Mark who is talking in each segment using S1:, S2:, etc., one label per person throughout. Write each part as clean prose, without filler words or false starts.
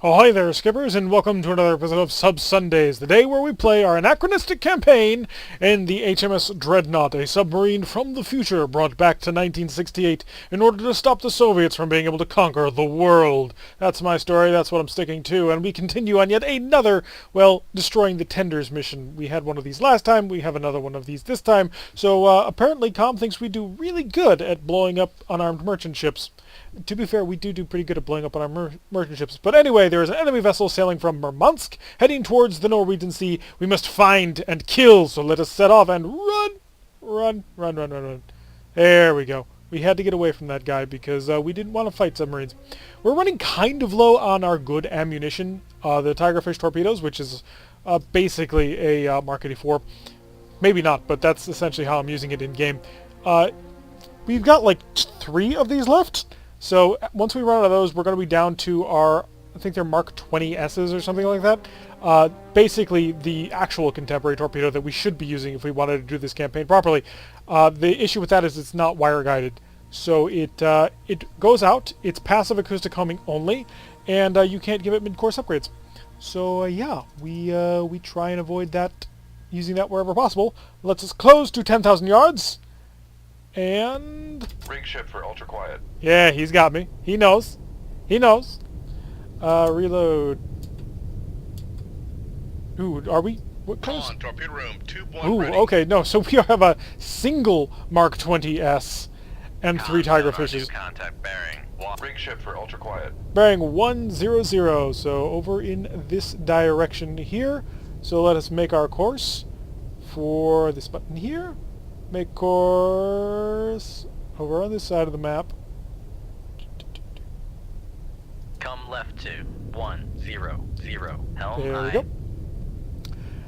S1: Oh, hi there, skippers, and welcome to another episode of Sub Sundays, the day where we play our anachronistic campaign in the HMS Dreadnought, a submarine from the future brought back to 1968 in order to stop the Soviets from being able to conquer the world. That's my story, that's what I'm sticking to, and we continue on yet another, well, destroying the tenders mission. We had one of these last time, we have another one of these this time, so apparently Com thinks we do really good at blowing up unarmed merchant ships. To be fair, we do pretty good at blowing up on our merchant ships. But anyway, there is an enemy vessel sailing from Murmansk, heading towards the Norwegian Sea. We must find and kill, so let us set off and run! Run. There we go. We had to get away from that guy because we didn't want to fight submarines. We're running kind of low on our good ammunition. The Tigerfish torpedoes, which is basically a Mark 84. Maybe not, but that's essentially how I'm using it in-game. We've got like 3 of these left. So once we run out of those, we're going to be down to our, I think they're Mark 20S's or something like that. Basically the actual contemporary torpedo that we should be using if we wanted to do this campaign properly. The issue with that is it's not wire guided. So it goes out, it's passive acoustic homing only, and you can't give it mid-course upgrades. So yeah, we try and avoid that, using that wherever possible. Let's us close to 10,000 yards. And...
S2: rig ship for ultra quiet.
S1: Yeah, he's got me. He knows. He knows. Reload. Ooh, are we? What kind
S3: on, torpedo room, 2-1
S1: Ooh,
S3: ready.
S1: okay, no, so we have a single Mark 20S and 3 Tigerfishes.
S3: Contact bearing.
S2: Rig ship for ultra quiet.
S1: Bearing 100, so over in this direction here. So let us make our course for this button here. Make course over on this side of the map.
S4: Come left to 100. Helm
S1: There we
S4: high.
S1: go.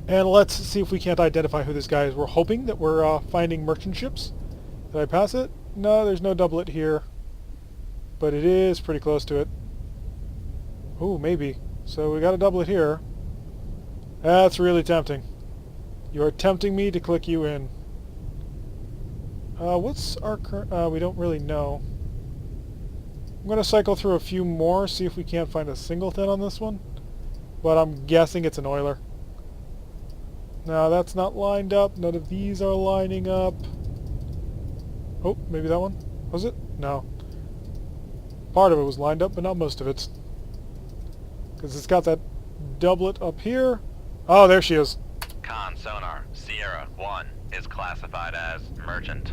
S1: And let's see if we can't identify who this guy is. We're hoping that we're finding merchant ships. Did I pass it? No, there's no doublet here. But it is pretty close to it. Ooh, maybe. So we got a doublet here. That's really tempting. You are tempting me to click you in. What's our current... we don't really know. I'm going to cycle through a few more, see if we can't find a singleton on this one. But I'm guessing it's an oiler. No, that's not lined up. None of these are lining up. Oh, maybe that one? Was it? No. Part of it was lined up, but not most of it. Because it's got that doublet up here. Oh, there she is.
S3: Con sonar, Sierra 1 is classified as merchant.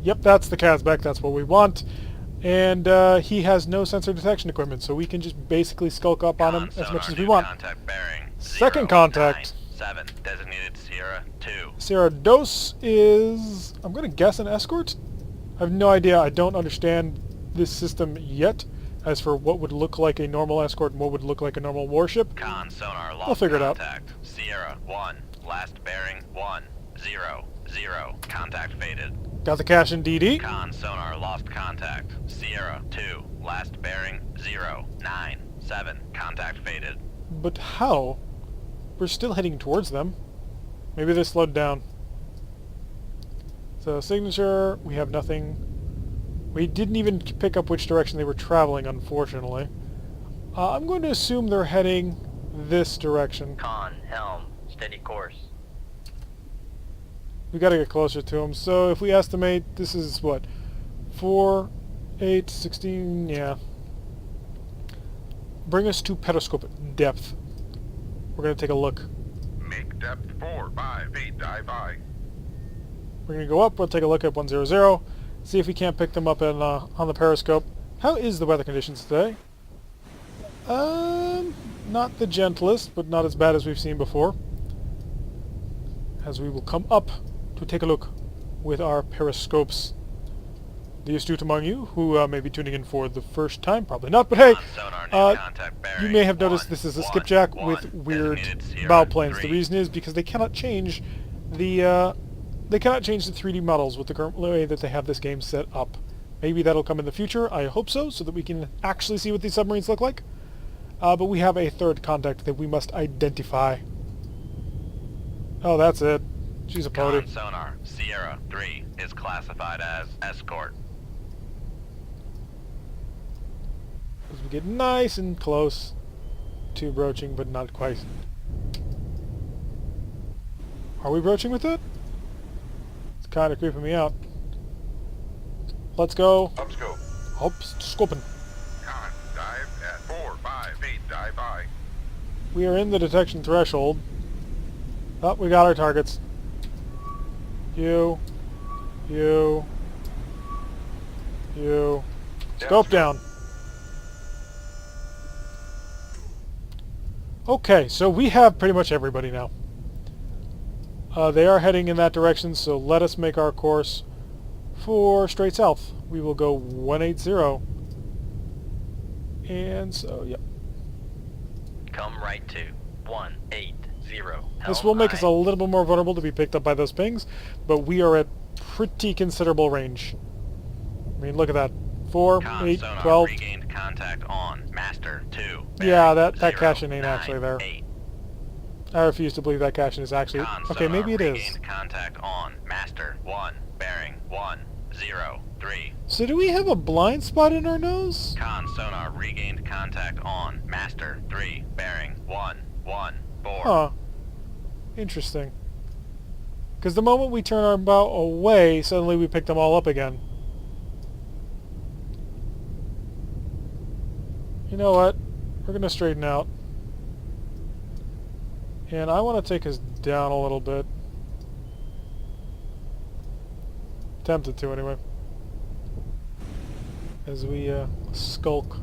S1: Yep, that's the Kazbek. That's what we want. And he has no sensor detection equipment, so we can just basically skulk up on him as much as we want.
S3: Contact bearing.
S1: Second contact.
S3: 7 designated Sierra 2.
S1: Sierra Dos is, I'm going to guess, an escort? I have no idea. I don't understand this system yet as for what would look like a normal escort and what would look like a normal warship.
S3: Con sonar lost
S1: We'll figure it out.
S3: contact. Sierra 1, last bearing 100. Contact faded.
S1: Got the cash in DD.
S3: Con sonar lost contact. Sierra 2, last bearing 097. Contact faded.
S1: But how? We're still heading towards them. Maybe they slowed down. So signature, we have nothing. We didn't even pick up which direction they were traveling, unfortunately. I'm going to assume they're heading this direction.
S4: Con, helm, steady course.
S1: We got to get closer to them. So if we estimate, this is what? 4, 8, 16, yeah. Bring us to periscope depth. We're going to take a look.
S2: Make depth 4, 5, 8, dive high.
S1: We're going to go up, we'll take a look at 100, see if we can't pick them up in, on the periscope. How is the weather conditions today? Not the gentlest, but not as bad as we've seen before. As we will come up to take a look with our periscopes. The astute among you, who may be tuning in for the first time, probably not, but hey,
S3: Con sonar new contact bearing.
S1: you may have noticed this is a skipjack
S3: 1,
S1: with weird
S3: designated Sierra
S1: bow planes.
S3: 3.
S1: The reason is because they cannot change the 3D models with the current way that they have this game set up. Maybe that'll come in the future. I hope so that we can actually see what these submarines look like. But we have a third contact that we must identify. Oh, that's it. She's a
S3: Con
S1: pony.
S3: sonar, Sierra 3 is classified as escort.
S1: As we get nice and close. to broaching, but not quite. Are we broaching with it? It's kind of creeping me out. Let's go.
S2: Upscope.
S1: Oops, scoping.
S2: Con, dive at 4-5 feet, dive by.
S1: We are in the detection threshold. Oh, we got our targets. You. Scope down. Okay, so we have pretty much everybody now. They are heading in that direction, so let us make our course for straight south. We will go 180. And so, yep.
S4: Come right to 180.
S1: This will make us a little bit more vulnerable to be picked up by those pings, but we are at pretty considerable range. I mean, look at that. 4,
S3: Con
S1: 8,
S3: sonar
S1: 12.
S3: regained contact on Master 2.
S1: Yeah, that
S3: bearing
S1: cache ain't
S3: 0,
S1: actually
S3: 9,
S1: there.
S3: 8.
S1: I refuse to believe that cache is actually...
S3: Con
S1: Okay,
S3: sonar
S1: maybe it is.
S3: regained contact on Master 1, bearing 1, 0, 3.
S1: So do we have a blind spot in our nose?
S3: Con sonar regained contact on Master 3, bearing 1, 1, 4.
S1: Huh. Interesting. Because the moment we turn our bow away, suddenly we pick them all up again. You know what? We're going to straighten out. And I want to take us down a little bit. Tempted to, anyway. As we skulk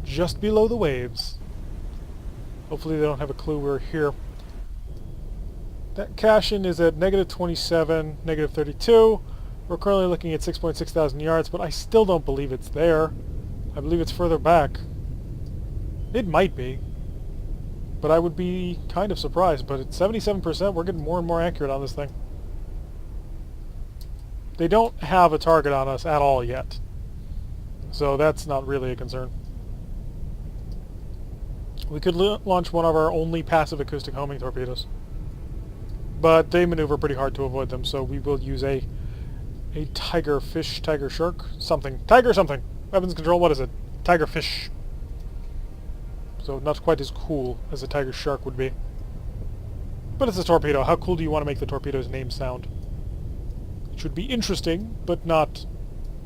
S1: just below the waves. Hopefully they don't have a clue we're here. That cache-in is at negative 27, negative 32. We're currently looking at 6.6 thousand yards, but I still don't believe it's there. I believe it's further back. It might be. But I would be kind of surprised. But at 77%, we're getting more and more accurate on this thing. They don't have a target on us at all yet. So that's not really a concern. We could launch one of our only passive acoustic homing torpedoes. But they maneuver pretty hard to avoid them, so we will use a tiger fish, tiger shark, something. Tiger something! Weapons control, what is it? Tiger fish. So not quite as cool as a tiger shark would be. But it's a torpedo. How cool do you want to make the torpedo's name sound? It should be interesting, but not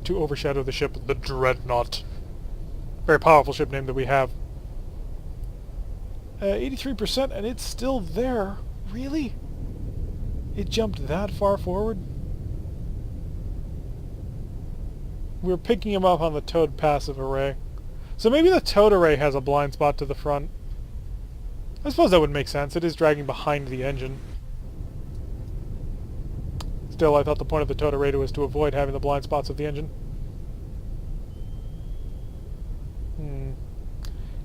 S1: to overshadow the ship, the Dreadnought. Very powerful ship name that we have. 83%, and it's still there. Really? It jumped that far forward? We're picking him up on the towed passive array. So maybe the towed array has a blind spot to the front. I suppose that would make sense. It is dragging behind the engine. Still, I thought the point of the towed array was to avoid having the blind spots of the engine.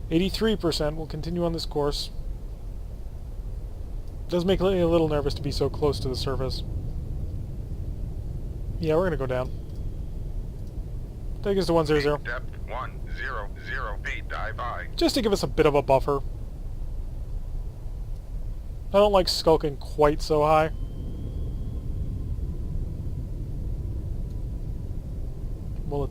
S1: 83%. We'll continue on this course. Does make me a little nervous to be so close to the surface. Yeah, we're going to go down. Take us to 100.
S2: Depth 100 feet, dive by.
S1: Just to give us a bit of a buffer. I don't like skulking quite so high. We'll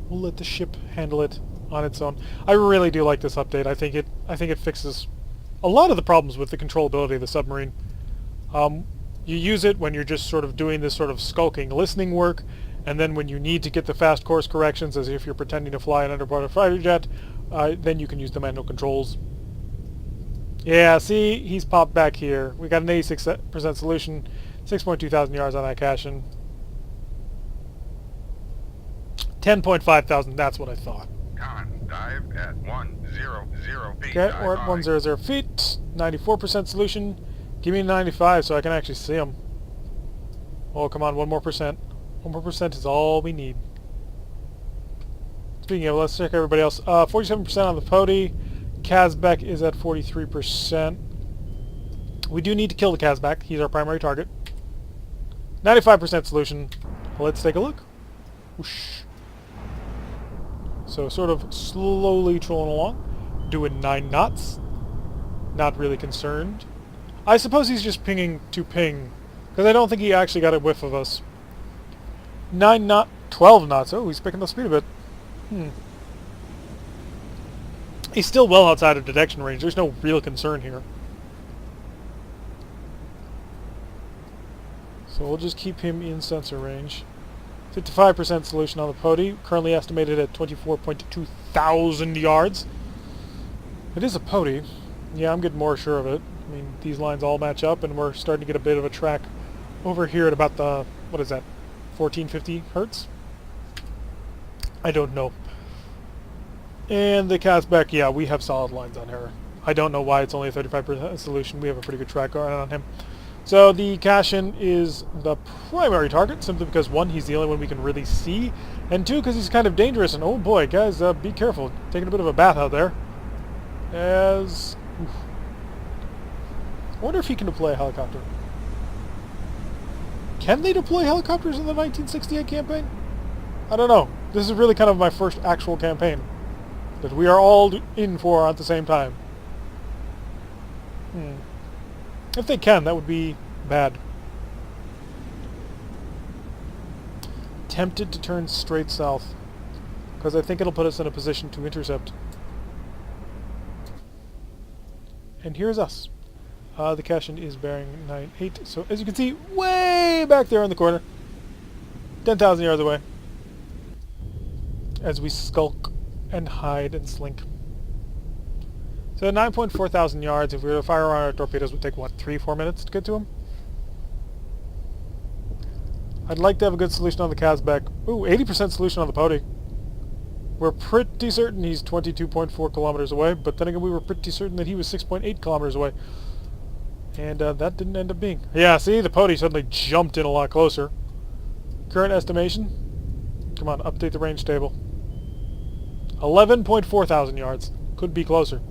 S1: let the ship handle it on its own. I really do like this update. I think it fixes a lot of the problems with the controllability of the submarine. You use it when you're just sort of doing this sort of skulking listening work, and then when you need to get the fast course corrections as if you're pretending to fly an underwater fighter jet, then you can use the manual controls. Yeah, see, he's popped back here. We got an 86% solution, 6.2 thousand yards on that cache-in. 10.5 thousand, that's what I thought.
S2: Con, dive at 100 feet,
S1: Okay,
S2: dive
S1: we're at
S2: by.
S1: 100 feet, 94% solution. Give me 95 so I can actually see them. Oh, come on, 1 more percent. 1 more percent is all we need. Speaking of, let's check everybody else. 47% on the Pody. Kazbek is at 43%. We do need to kill the Kazbek. He's our primary target. 95% solution. Let's take a look. Whoosh. So sort of slowly trolling along. Doing 9 knots. Not really concerned. I suppose he's just pinging to ping. Because I don't think he actually got a whiff of us. 12 knots. Oh, he's picking the speed a bit. He's still well outside of detection range. There's no real concern here. So we'll just keep him in sensor range. 55% solution on the Pody, currently estimated at 24.2 thousand yards. It is a Pody. Yeah, I'm getting more sure of it. I mean, these lines all match up, and we're starting to get a bit of a track over here at about the, what is that, 1450 hertz? I don't know. And the castback, yeah, we have solid lines on her. I don't know why it's only a 35% solution. We have a pretty good track going on him. So the cash-in is the primary target, simply because, one, he's the only one we can really see, and two, because he's kind of dangerous, and oh boy, guys, be careful. Taking a bit of a bath out there. As... Oof. I wonder if he can deploy a helicopter. Can they deploy helicopters in the 1968 campaign? I don't know. This is really kind of my first actual campaign that we are all in for at the same time. If they can, that would be bad. Tempted to turn straight south, because I think it'll put us in a position to intercept. And here's us. The cash-in is bearing 9.8, so as you can see, way back there in the corner, 10,000 yards away, as we skulk and hide and slink. So 9.4 thousand yards, if we were to fire on our torpedoes, it would take, what, 3-4 minutes to get to him? I'd like to have a good solution on the Kazbek. Ooh, 80% solution on the Pody. We're pretty certain he's 22.4 kilometers away, but then again we were pretty certain that he was 6.8 kilometers away. And that didn't end up being. Yeah, see, the Pody suddenly jumped in a lot closer. Current estimation? Come on, update the range table. 11.4 thousand yards. Could be closer.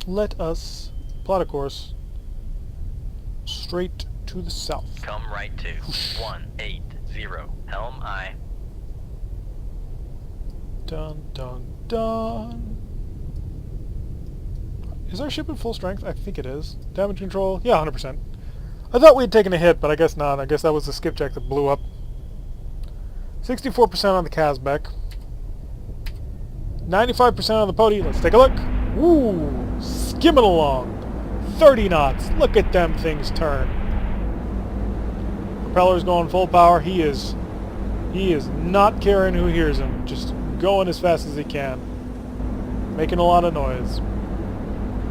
S1: Let us plot a course straight to the south.
S4: Come right to 180. Helm aye.
S1: Dun dun dun. Is our ship at full strength? I think it is. Damage control? Yeah, 100%. I thought we had taken a hit, but I guess not. I guess that was the skipjack that blew up. 64% on the Kazbek. 95% on the Pody. Let's take a look. Woo! Skimming along. 30 knots. Look at them things turn. Propeller's going full power. He is not caring who hears him. Just going as fast as he can. Making a lot of noise.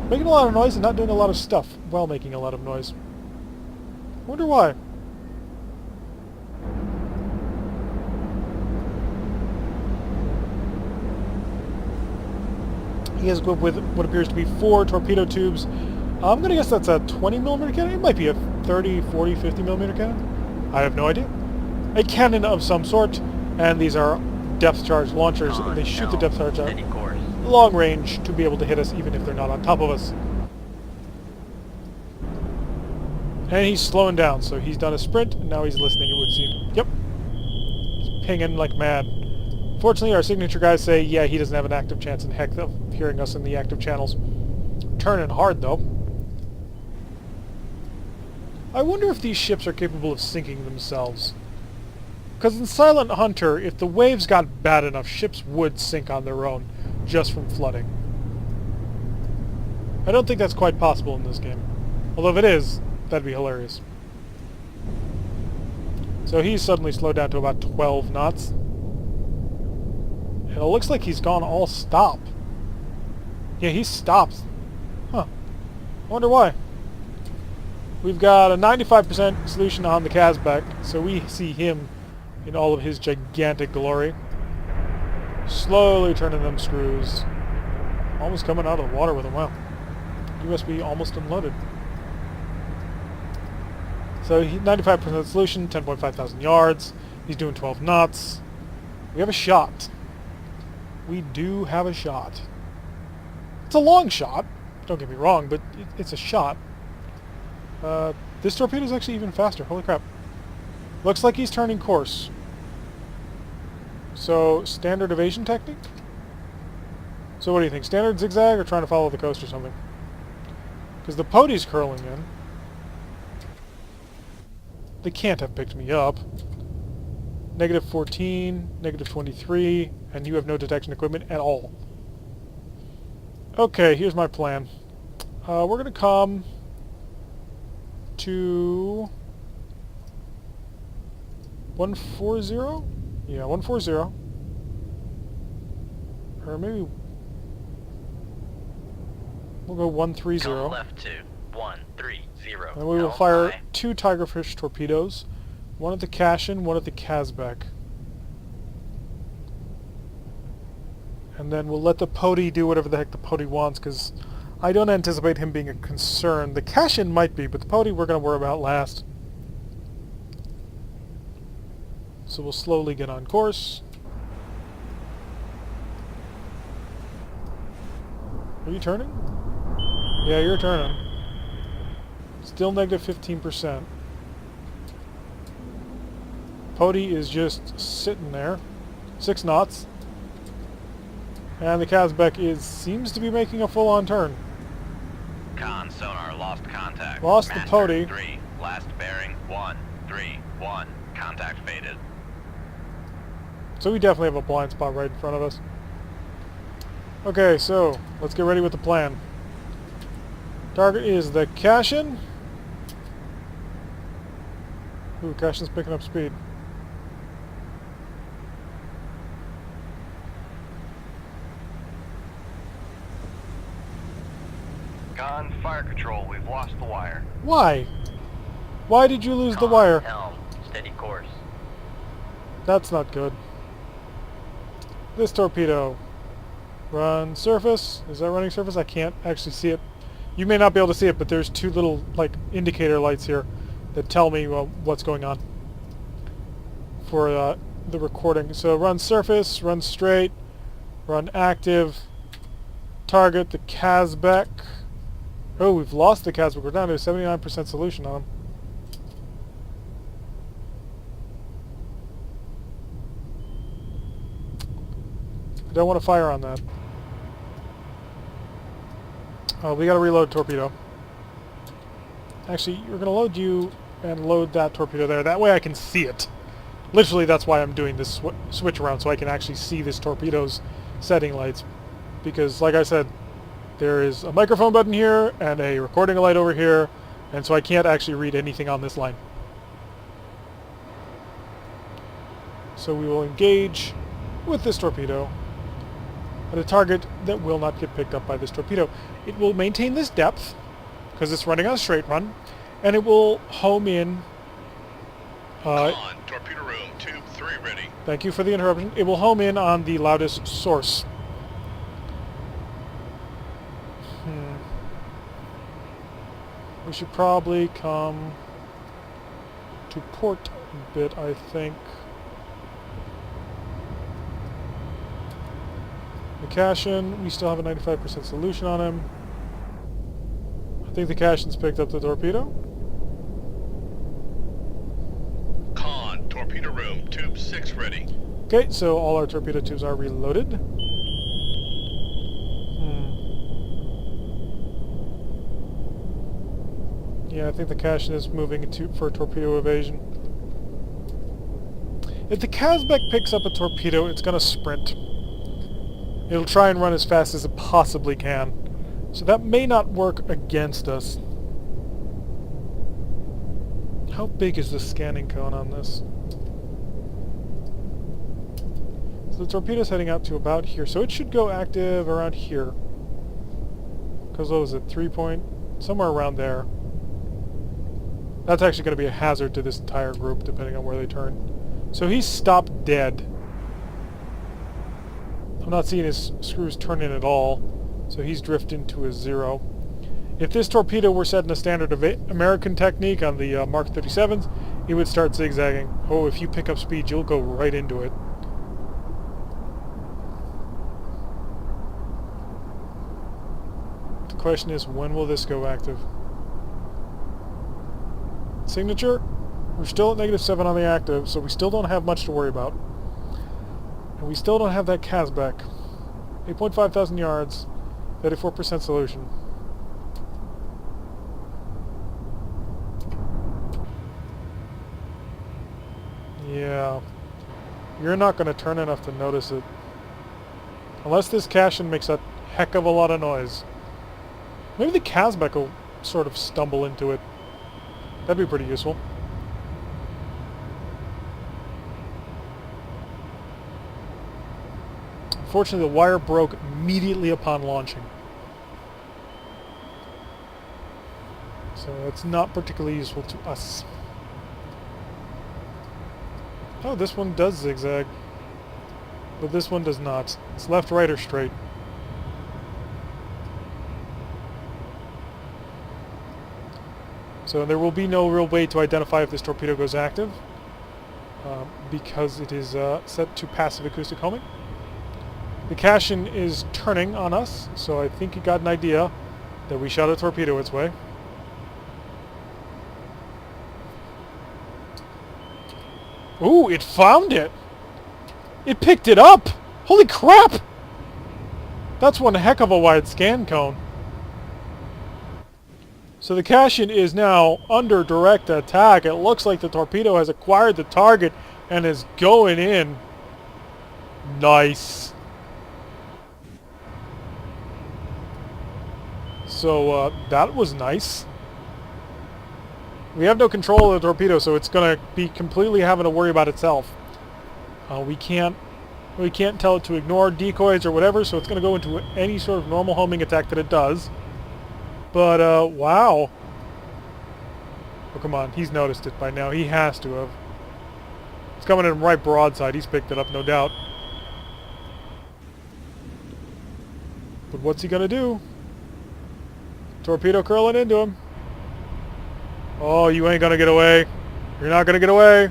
S1: Making a lot of noise and not doing a lot of stuff while making a lot of noise. Wonder why. He is equipped with what appears to be 4 torpedo tubes. I'm going to guess that's a 20mm cannon. It might be a 30, 40, 50mm cannon. I have no idea. A cannon of some sort, and these are depth charge launchers. And they shoot the depth charge out long range to be able to hit us even if they're not on top of us. And he's slowing down, so he's done a sprint, and now he's listening, it would seem. Yep. He's pinging like mad. Fortunately, our signature guys say, yeah, he doesn't have an active chance in heck of hearing us in the active channels. Turning hard, though. I wonder if these ships are capable of sinking themselves. Because in Silent Hunter, if the waves got bad enough, ships would sink on their own, just from flooding. I don't think that's quite possible in this game. Although if it is, that'd be hilarious. So he's suddenly slowed down to about 12 knots. And it looks like he's gone all stop. Yeah, he stops. Huh. I wonder why. We've got a 95% solution on the Kazbek, so we see him in all of his gigantic glory. Slowly turning them screws. Almost coming out of the water with him. Wow. USB almost unloaded. So 95% solution, 10.5 thousand yards. He's doing 12 knots. We have a shot. We do have a shot. It's a long shot. Don't get me wrong, but it's a shot. This torpedo is actually even faster. Holy crap. Looks like he's turning course. So, standard evasion technique? So what do you think? Standard zigzag or trying to follow the coast or something? Because the Pody's curling in. They can't have picked me up. Negative 14, negative 23, and you have no detection equipment at all. Okay, here's my plan. We're going to come to 140? Yeah, 140. Or maybe we'll go 130.
S4: Come left to 130.
S1: And we will
S4: Helm
S1: fire
S4: high.
S1: 2 Tigerfish torpedoes. One at the Cashin, one at the Kazbek. And then we'll let the Poti do whatever the heck the Poti wants, because I don't anticipate him being a concern. The Cashin might be, but the Poti we're going to worry about last. So we'll slowly get on course. Are you turning? Yeah, you're turning. Still negative 15%. Poti is just sitting there. 6 knots. And the Kazbek seems to be making a full-on turn.
S3: Con sonar lost contact.
S1: Lost the
S3: Master,
S1: Poti.
S3: 3. Last bearing 131. Contact faded.
S1: So we definitely have a blind spot right in front of us. Okay, so let's get ready with the plan. Target is the Cashin. Ooh, Cashin's picking up speed.
S5: Con, fire control, we've lost the wire.
S1: Why? Why did you lose the
S4: Con,
S1: wire?
S4: Helm. Steady course.
S1: That's not good. This torpedo. Run surface. Is that running surface? I can't actually see it. You may not be able to see it, but there's 2 little like indicator lights here that tell me what's going on for the recording. So run surface, run straight, run active, target the Kazbek. Oh, we've lost the Kazbek. We're down to a 79% solution on him. I don't want to fire on that. Oh, we got to reload torpedo. Actually, we're going to load you and load that torpedo there. That way I can see it. Literally, that's why I'm doing this switch around, so I can actually see this torpedo's setting lights. Because, like I said, there is a microphone button here and a recording light over here, and so I can't actually read anything on this line. So we will engage with this torpedo at a target that will not get picked up by this torpedo. It will maintain this depth, because it's running on a straight run, and it will home in...
S2: On torpedo room, tube 3 ready.
S1: Thank you for the interruption. It will home in on the loudest source. We should probably come to port a bit, I think. The Cashin, we still have a 95% solution on him. I think the Cashin's picked up the torpedo.
S2: Con, torpedo room, tube 6 ready.
S1: Okay, so all our torpedo tubes are reloaded. Yeah, I think the Cashin is moving for torpedo evasion. If the Kazbek picks up a torpedo, it's going to sprint. It'll try and run as fast as it possibly can. So that may not work against us. How big is the scanning cone on this? So the torpedo's heading out to about here. So it should go active around here. Because what was it? 3 point... somewhere around there. That's actually going to be a hazard to this entire group, depending on where they turn. So he's stopped dead. I'm not seeing his screws turn in at all, so he's drifting to a 0. If this torpedo were set in a standard American technique on the Mark 37s, it would start zigzagging. Oh, if you pick up speed, you'll go right into it. The question is, when will this go active? Signature? We're still at -7 on the active, so we still don't have much to worry about. And we still don't have that Kazbek. 8.5 thousand yards, 34% solution. Yeah. You're not going to turn enough to notice it. Unless this Cashin makes a heck of a lot of noise. Maybe the Kazbek will sort of stumble into it. That'd be pretty useful. Unfortunately, the wire broke immediately upon launching. So it's not particularly useful to us. Oh, this one does zigzag. But this one does not. It's left, right, or straight. So there will be no real way to identify if this torpedo goes active, because it is set to passive acoustic homing. The Cashin is turning on us, so I think it got an idea that we shot a torpedo its way. Ooh, it found it! It picked it up! Holy crap! That's one heck of a wide scan cone. So the Cashin is now under direct attack. It looks like the torpedo has acquired the target and is going in. Nice. So that was nice. We have no control of the torpedo, so it's going to be completely having to worry about itself. We can't tell it to ignore decoys or whatever, so it's going to go into any sort of normal homing attack that it does. But, wow. Oh, come on. He's noticed it by now. He has to have. It's coming in right broadside. He's picked it up, no doubt. But what's he going to do? Torpedo curling into him. Oh, you ain't going to get away. You're not going to get away.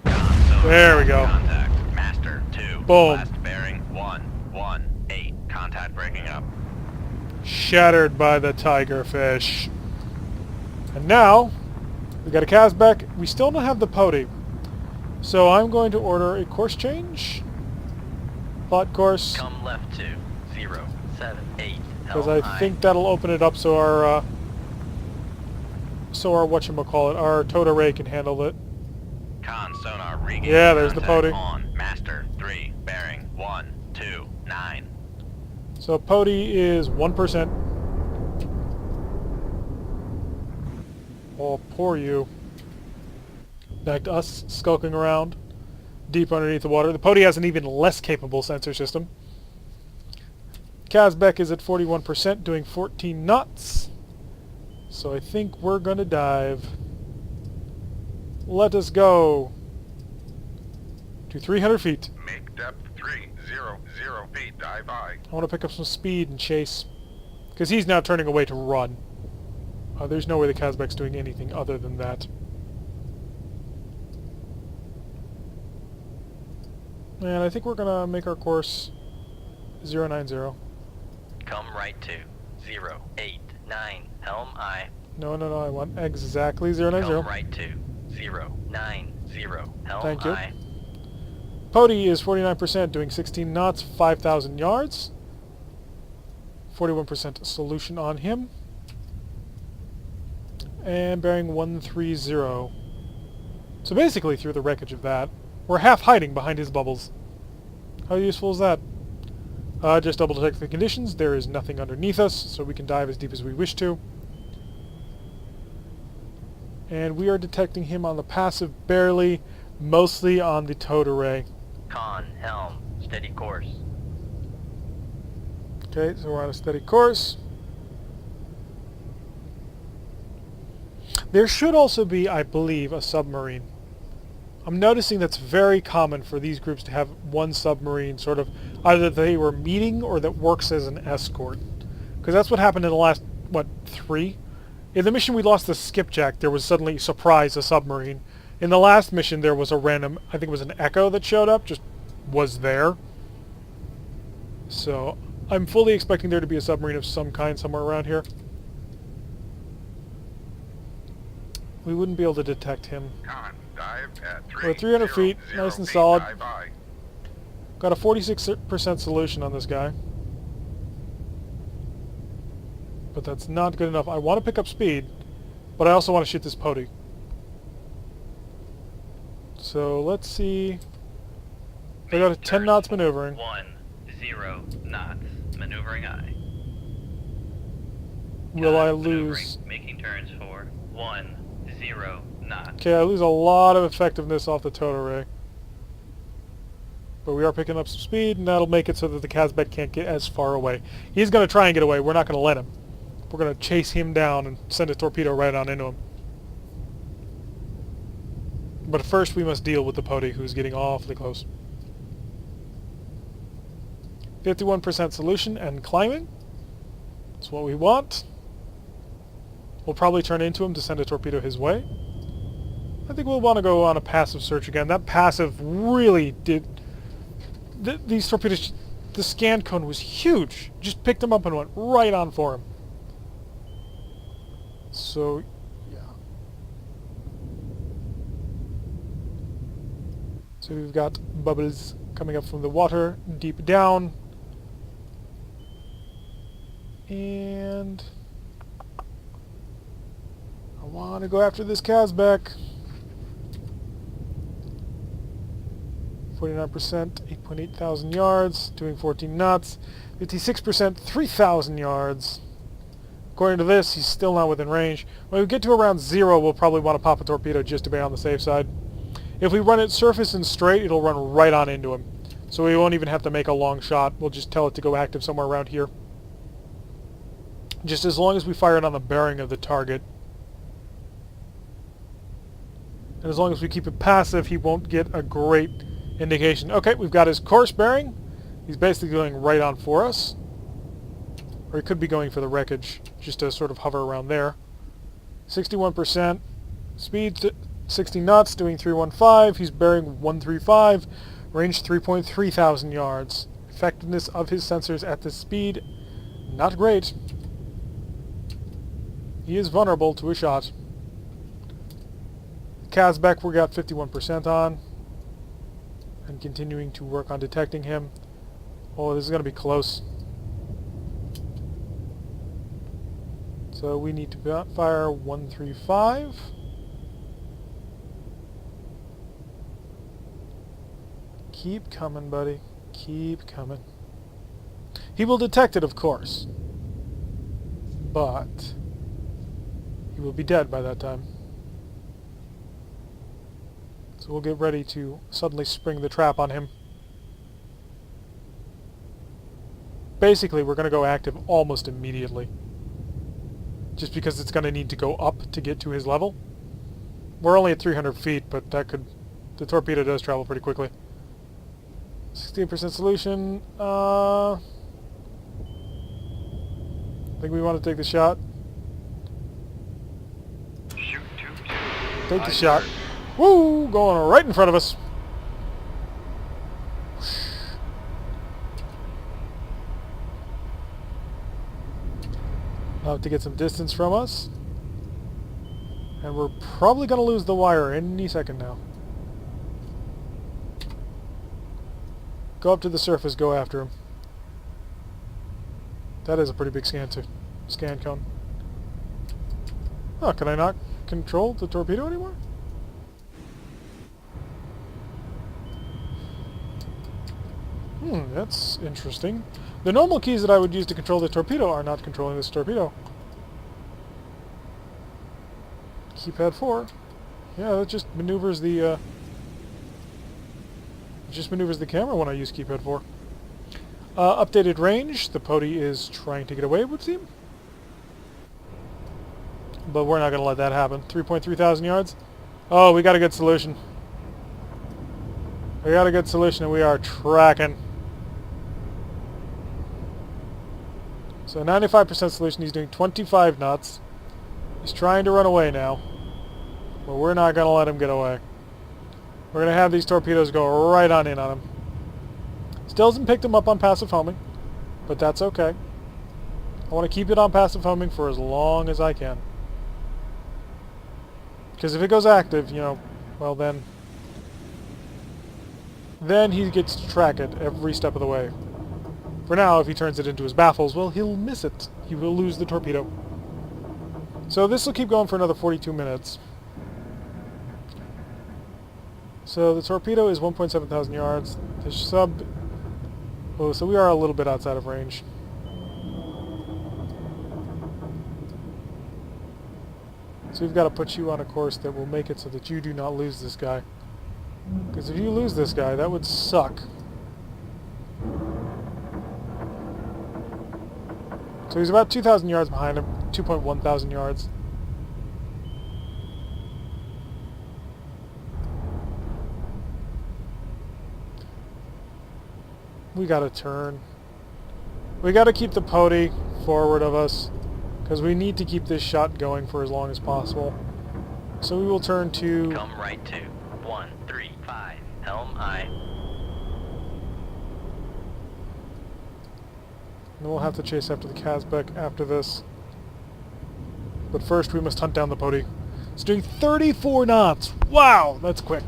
S1: There we go.
S3: Contact. Master 2.
S1: Boom.
S3: Last bearing 118. Contact breaking up.
S1: Shattered by the tigerfish. And now, we got a Kazbek. We still don't have the Poti. So I'm going to order a course change. Plot course.
S4: Come left to 078.
S1: Because I think that'll open it up so our whatchamacallit, our towed array can handle it.
S3: Con sonar regain.
S1: Yeah, there's the
S3: contact
S1: Poti.
S3: On Master 3 bearing 129.
S1: So Poti is 1%. Oh, poor you. Back to us skulking around deep underneath the water. The Poti has an even less capable sensor system. Kazbek is at 41%, doing 14 knots. So I think we're going to dive. Let us go to 300 feet.
S2: Make depth 300 feet. Dive high.
S1: I want to pick up some speed and chase. Because he's now turning away to run. There's no way the Kazbek's doing anything other than that. And I think we're going to make our course 090.
S4: Come right to 089. Helm I.
S1: No, I want exactly 090.
S4: Come right to 090. Helm
S1: Thank you.
S4: I.
S1: Poti is 49%, doing 16 knots, 5,000 yards. 41% solution on him. And bearing 130. So basically, through the wreckage of that, we're half hiding behind his bubbles. How useful is that? Just double check the conditions. There is nothing underneath us, so we can dive as deep as we wish to. And we are detecting him on the passive barely, mostly on the towed array.
S4: Con, helm, steady course.
S1: Okay, so we're on a steady course. There should also be, I believe, a submarine. I'm noticing that's very common for these groups to have one submarine sort of either they were meeting or that works as an escort. Because that's what happened in the last, 3? In the mission we lost the skipjack, there was suddenly, surprise, a submarine. In the last mission there was a random, I think it was an Echo that showed up, just was there. So I'm fully expecting there to be a submarine of some kind somewhere around here. We wouldn't be able to detect him.
S2: Con, dive at
S1: We're at 300 feet, nice and solid.
S2: Dive high.
S1: Got a 46% solution on this guy. But that's not good enough. I want to pick up speed, but I also want to shoot this Poti. So let's see. I got a 10 knots maneuvering.
S3: 10 knots. Maneuvering I.
S1: Will I
S3: Maneuvering,
S1: lose?
S3: making turns for 10 knots.
S1: Okay, I lose a lot of effectiveness off the total ray. But we are picking up some speed, and that'll make it so that the Kazbek can't get as far away. He's going to try and get away. We're not going to let him. We're going to chase him down and send a torpedo right on into him. But first we must deal with the Poti, who's getting awfully close. 51% solution and climbing. That's what we want. We'll probably turn into him to send a torpedo his way. I think we'll want to go on a passive search again. That passive really did... these torpedoes... The scan cone was huge. Just picked him up and went right on for him. So, yeah. So we've got bubbles coming up from the water deep down. And I want to go after this Kazbek. 49%, 8.8 thousand yards, doing 14 knots. 56%, 3,000 yards. According to this, he's still not within range. When we get to around 0, we'll probably want to pop a torpedo just to be on the safe side. If we run it surface and straight, it'll run right on into him. So we won't even have to make a long shot. We'll just tell it to go active somewhere around here. Just as long as we fire it on the bearing of the target. And as long as we keep it passive, he won't get a great indication. Okay, we've got his course bearing. He's basically going right on for us. Or he could be going for the wreckage, just to sort of hover around there. 61%. Speed 60 knots, doing 315. He's bearing 135. Range 3.3 thousand yards. Effectiveness of his sensors at this speed, not great. He is vulnerable to a shot. Kazbek we got 51% on. And continuing to work on detecting him. Oh, this is going to be close. So we need to fire 135. Keep coming, buddy. Keep coming. He will detect it, of course. But he will be dead by that time. So we'll get ready to suddenly spring the trap on him. Basically, we're going to go active almost immediately. Just because it's going to need to go up to get to his level. We're only at 300 feet, but that could... The torpedo does travel pretty quickly. 68% solution. I think we want to take the shot.
S5: Shoot, toot, toot.
S1: Take the shot. Woo! Going right in front of us. About to get some distance from us. And we're probably going to lose the wire any second now. Go up to the surface, go after him. That is a pretty big scan cone. Oh, can I not control the torpedo anymore? That's interesting. The normal keys that I would use to control the torpedo are not controlling this torpedo. Keypad 4. Yeah, that just maneuvers the camera when I use keypad 4. Updated range. The Poti is trying to get away, it would seem. But we're not going to let that happen. 3.3 thousand yards. Oh, we got a good solution. We got a good solution and we are tracking. So 95% solution, he's doing 25 knots. He's trying to run away now. But we're not going to let him get away. We're going to have these torpedoes go right on in on him. Still hasn't picked him up on passive homing, but that's okay. I want to keep it on passive homing for as long as I can. Because if it goes active, you know, well then he gets to track it every step of the way. For now, if he turns it into his baffles, well, he'll miss it. He will lose the torpedo. So this will keep going for another 42 minutes. So the torpedo is 1.7 thousand yards. The sub... Oh, so we are a little bit outside of range. So we've got to put you on a course that will make it so that you do not lose this guy. Because if you lose this guy, that would suck. So he's about 2,000 yards behind him, 2.1 thousand yards. We gotta turn. We gotta keep the Poti forward of us, because we need to keep this shot going for as long as possible. So we will turn to...
S4: Come right to 135. Helm aye.
S1: And we'll have to chase after the Kazbek after this. But first we must hunt down the Poti. It's doing 34 knots! Wow! That's quick.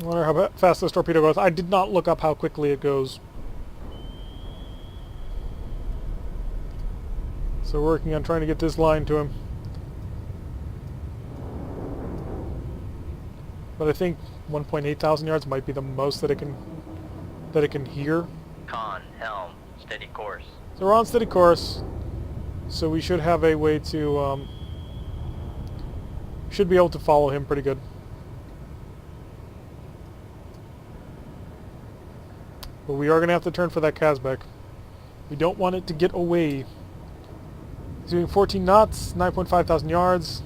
S1: I wonder how fast this torpedo goes. I did not look up how quickly it goes. So working on trying to get this line to him. But I think 1.8 thousand yards might be the most that it can hear.
S4: Con, helm, steady course.
S1: So we're on steady course. So we should have a way to should be able to follow him pretty good. But we are going to have to turn for that Kazbek. We don't want it to get away. He's doing 14 knots, 9.5 thousand yards,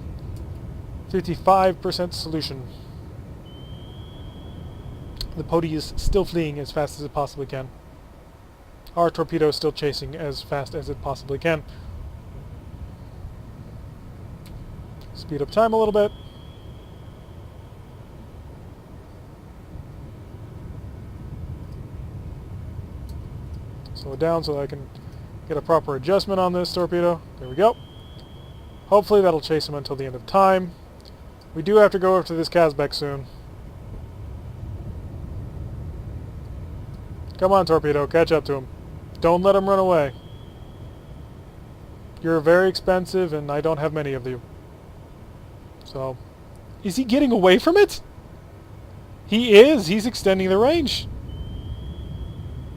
S1: 55% solution. The Poti is still fleeing as fast as it possibly can. Our torpedo is still chasing as fast as it possibly can. Speed up time a little bit. Slow it down so that I can get a proper adjustment on this torpedo. There we go. Hopefully that'll chase him until the end of time. We do have to go over to this Kazbek soon. Come on, torpedo, catch up to him. Don't let him run away. You're very expensive and I don't have many of you. So, is he getting away from it? He is. He's extending the range.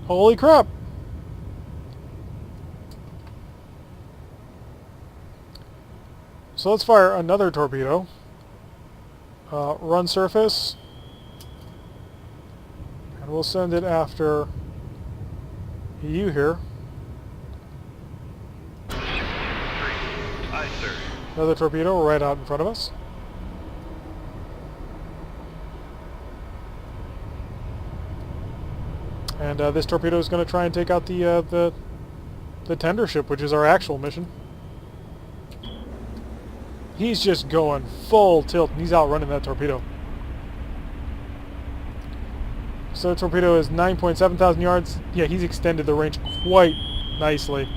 S1: Holy crap. So let's fire another torpedo. Run surface. And we'll send it after you here.
S5: Aye, sir.
S1: Another torpedo right out in front of us. And this torpedo is going to try and take out the tender ship, which is our actual mission. He's just going full tilt, and he's outrunning that torpedo. So the torpedo is 9.7 thousand yards. Yeah, he's extended the range quite nicely.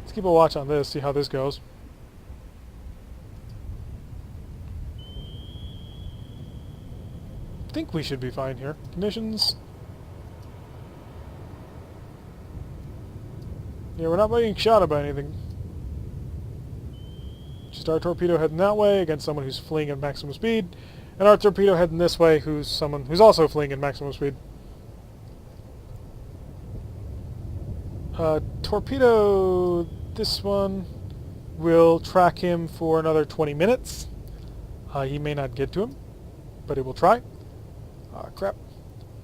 S1: Let's keep a watch on this, see how this goes. I think we should be fine here. Conditions. Yeah, we're not being shot at by anything. Just our torpedo heading that way against someone who's fleeing at maximum speed, and our torpedo heading this way who's someone who's also fleeing at maximum speed. Torpedo, this one, will track him for another 20 minutes. He may not get to him, but it will try. Crap.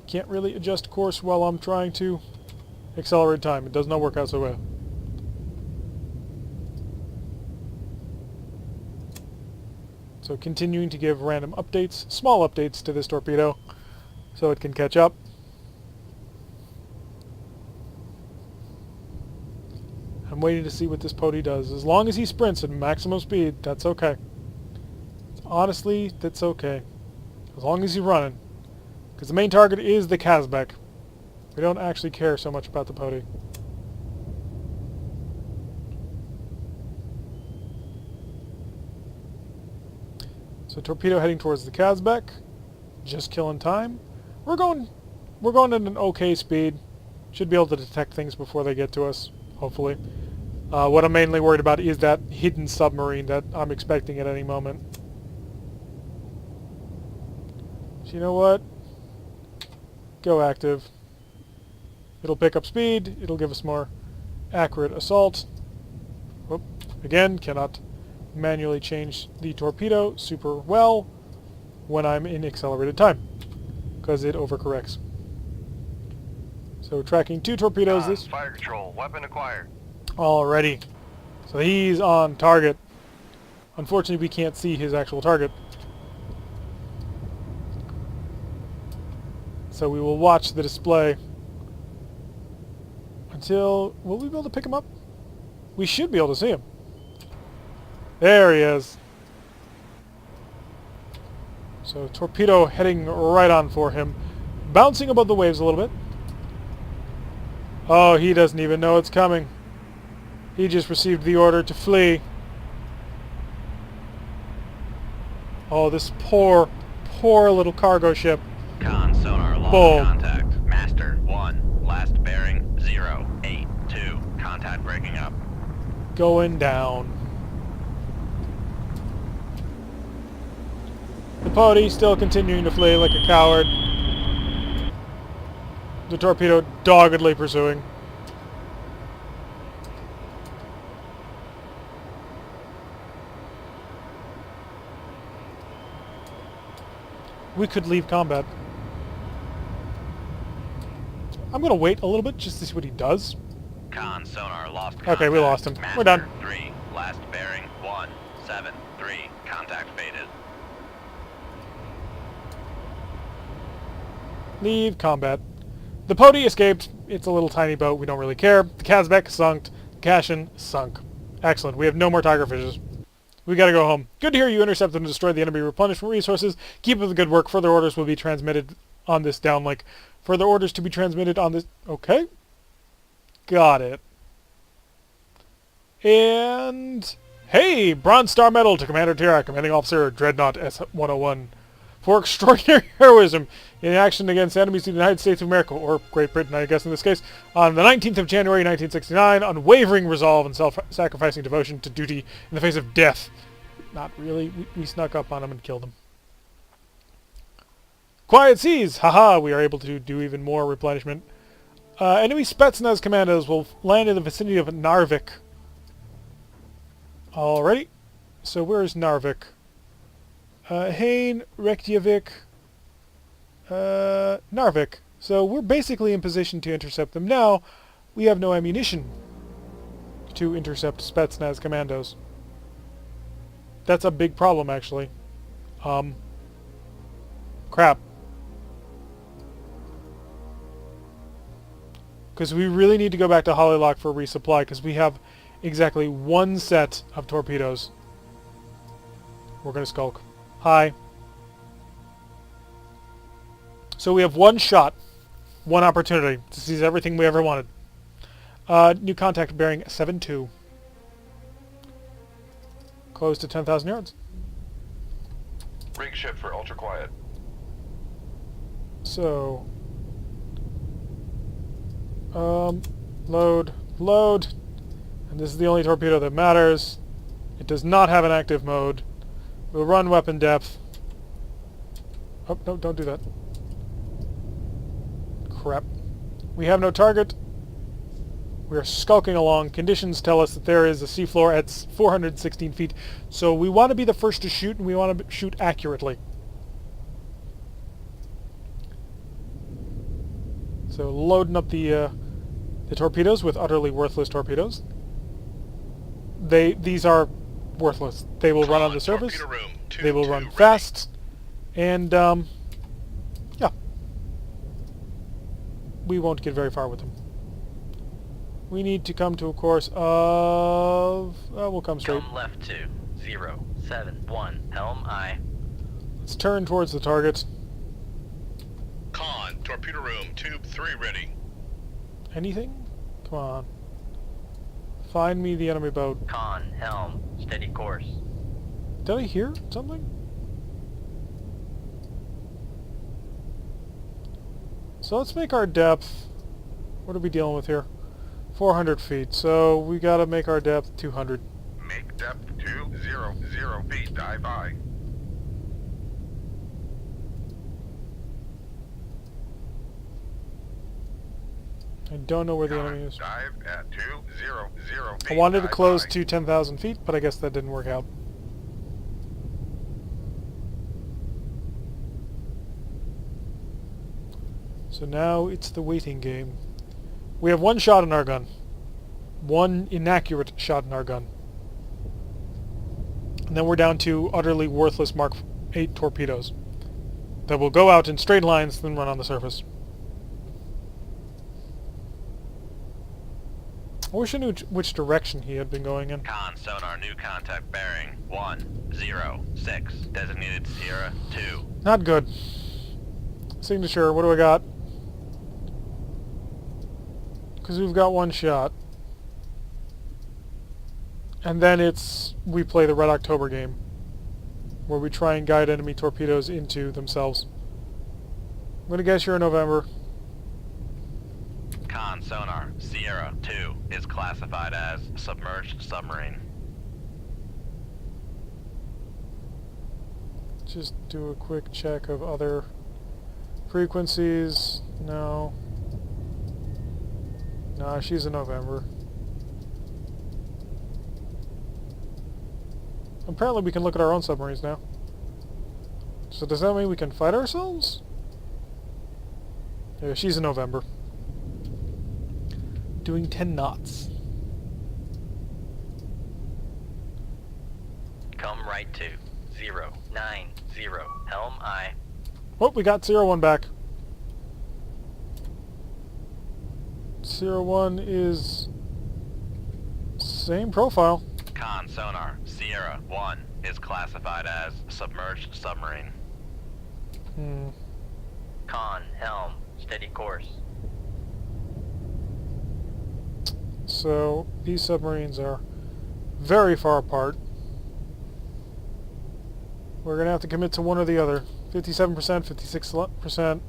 S1: Can't really adjust course while I'm trying to accelerate time. It does not work out so well. So continuing to give random updates, small updates to this torpedo so it can catch up. I'm waiting to see what this Poti does. As long as he sprints at maximum speed, that's okay. Honestly, that's okay. As long as he's running. Because the main target is the Kazbek. We don't actually care so much about the Poti. So torpedo heading towards the Kazbek. Just killing time. We're going at an okay speed. Should be able to detect things before they get to us, hopefully. What I'm mainly worried about is that hidden submarine that I'm expecting at any moment. So you know what? Go active. It'll pick up speed. It'll give us more accurate assault. Whoop. Again, cannot manually change the torpedo super well when I'm in accelerated time, because it overcorrects. So tracking 2 torpedoes. This
S5: Fire control. Weapon acquired.
S1: already. So he's on target. Unfortunately, we can't see his actual target. So we will watch the display until... Will we be able to pick him up? We should be able to see him. There he is. So torpedo heading right on for him. Bouncing above the waves a little bit. Oh, he doesn't even know it's coming. He just received the order to flee. Oh, this poor, poor little cargo ship.
S3: Con sonar lost
S1: Boom.
S3: contact. Master 1. Last bearing 082. Contact breaking up.
S1: Going down. The Pody still continuing to flee like a coward. The torpedo doggedly pursuing. We could leave combat. I'm going to wait a little bit just to see what he does.
S3: Con sonar lost contact.
S1: Okay, we lost him.
S3: Master
S1: We're done.
S3: 3. Last bearing 173. Contact faded.
S1: Leave combat. The Pody escaped. It's a little tiny boat. We don't really care. The Kazbek sunk. The Kashin sunk. Excellent. We have no more tiger fishes. We gotta go home. Good to hear you intercept and destroy the enemy replenishment resources. Keep up the good work. Further orders will be transmitted on this downlink. Further orders to be transmitted on this... Okay. Got it. And... Hey! Bronze Star Medal to Commander Tirak, Commanding Officer, Dreadnought S-101. For extraordinary heroism in action against enemies of the United States of America, or Great Britain, I guess in this case, on the 19th of January, 1969, unwavering resolve and self-sacrificing devotion to duty in the face of death. Not really. We snuck up on him and killed him. Quiet seas! Haha, we are able to do even more replenishment. Enemy Spetsnaz commandos will land in the vicinity of Narvik. Alrighty. So where's Narvik? Hain, Reykjavik, Narvik. So we're basically in position to intercept them now. We have no ammunition to intercept Spetsnaz commandos. That's a big problem, actually. Crap. Because we really need to go back to Hollylock for resupply, because we have exactly 1 set of torpedoes. We're going to skulk. Hi. So we have 1 shot, 1 opportunity to seize everything we ever wanted. New contact bearing 72. Close to 10,000 yards.
S2: Rig ship for ultra quiet.
S1: So... load. And this is the only torpedo that matters. It does not have an active mode. We'll run weapon depth. Oh, no, don't do that. Crap. We have no target. We are skulking along. Conditions tell us that there is a seafloor at 416 feet. So we want to be the first to shoot, and we want to shoot accurately. So loading up the torpedoes with utterly worthless torpedoes. These are worthless. They will run on the surface. They will run fast. And, yeah. We won't get very far with them. We need to come to a course of... we'll come straight.
S4: Come left to 071. Helm I.
S1: Let's turn towards the target.
S2: Con, torpedo room, tube 3 ready.
S1: Anything? Come on. Find me the enemy boat.
S4: Con, helm, steady course.
S1: Did I hear something? So let's make our depth... What are we dealing with here? 400 feet, so we gotta make our depth 200.
S2: Make depth 200 feet. Dive by.
S1: I don't know where the enemy is.
S2: Dive at 200 feet.
S1: I wanted to
S2: Dive
S1: close
S2: by.
S1: to 10,000 feet, but I guess that didn't work out. So now it's the waiting game. We have one shot in our gun. One inaccurate shot in our gun. And then we're down to utterly worthless Mark 8 torpedoes that will go out in straight lines, then run on the surface. I wish I knew which direction he had been going in.
S3: Con sonar, new contact bearing 106. Designated Sierra 2.
S1: Not good. Signature, what do I got? Because we've got one shot. And then we play the Red October game, where we try and guide enemy torpedoes into themselves. I'm going to guess you're in November.
S3: Con sonar, Sierra 2 is classified as submerged submarine.
S1: Just do a quick check of other frequencies. No. Nah, she's in November. Apparently we can look at our own submarines now. So does that mean we can fight ourselves? Yeah, she's in November. Doing 10 knots.
S4: Come right to 090. Helm I.
S1: Oh, we got 01 back. 01 is same profile.
S3: Con sonar, Sierra 1 is classified as submerged submarine.
S4: Con, helm, steady course.
S1: So these submarines are very far apart. We're going to have to commit to one or the other. 57%, 56%.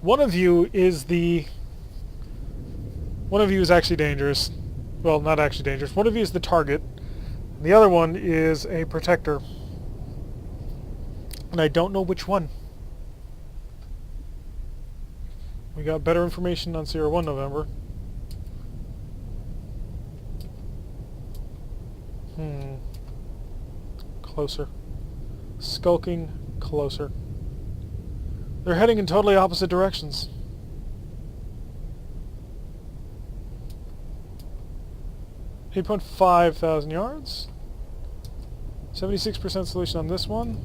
S1: One of you is actually dangerous. Well, not actually dangerous. One of you is the target. And the other one is a protector. And I don't know which one. We got better information on Sierra 1 November. Closer. Skulking closer. They're heading in totally opposite directions. $8.5 thousand yards. 76% solution on this one.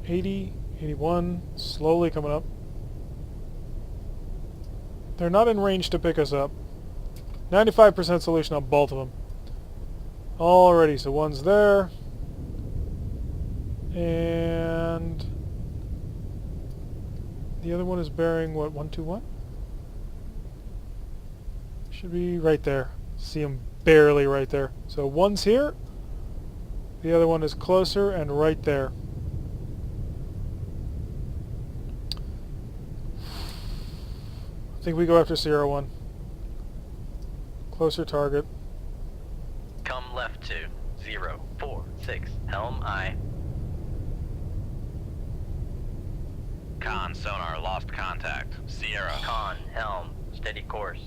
S1: 80, 81, slowly coming up. They're not in range to pick us up. 95% solution on both of them. Alrighty, so one's there. And the other one is bearing, what, 121? Should be right there. See him barely right there. So one's here. The other one is closer and right there. I think we go after Sierra 1. Closer target.
S4: Come left to 046. Helm I.
S3: Con sonar, lost contact. Sierra.
S4: Con, helm, steady course.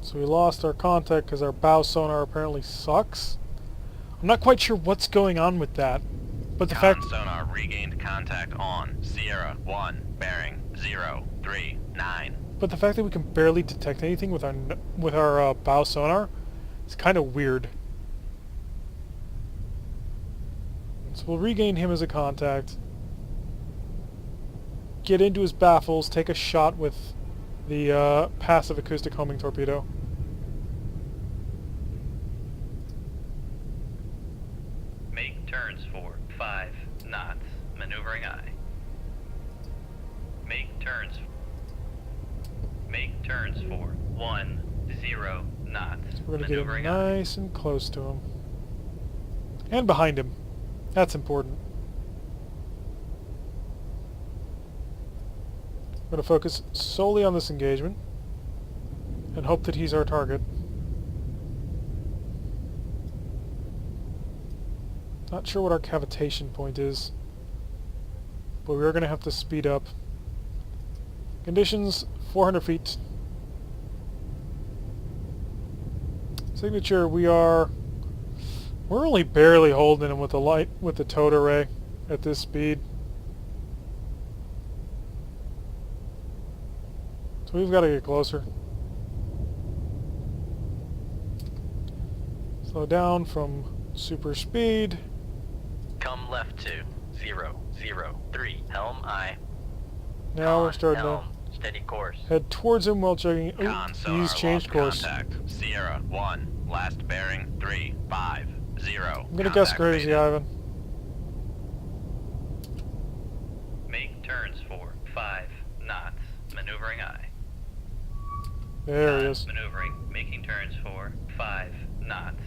S1: So we lost our contact because our bow sonar apparently sucks. I'm not quite sure what's going on with that. But the
S3: Con
S1: fact...
S3: sonar, regained contact on Sierra 1, bearing 039.
S1: But the fact that we can barely detect anything with our bow sonar is kind of weird. So we'll regain him as a contact. Get into his baffles, take a shot with the passive acoustic homing torpedo.
S4: Make turns for 5 knots. Maneuvering I. Make turns for 10 knots.
S1: We're going to get him
S4: Maneuvering
S1: nice and close to him. And behind him. That's important. We're going to focus solely on this engagement. and hope that he's our target. Not sure what our cavitation point is, but we're going to have to speed up. Conditions, 400 feet. Signature, we're only barely holding him with the towed array at this speed. So we've got to get closer. Slow down from super speed.
S4: Come left 2, 0, 0, 3, helm I.
S1: Now we're starting
S4: helm,
S1: to
S4: steady course.
S1: head towards him while checking.
S3: Con
S1: Oh,
S3: sonar
S1: he's changed
S3: lost
S1: course.
S3: contact. Sierra 1, last bearing 3, 5, 0.
S1: I'm gonna guess crazy,
S3: faded.
S1: Ivan.
S4: Make turns for 5 knots, maneuvering I.
S1: There he is.
S4: Maneuvering, making turns for 5 knots.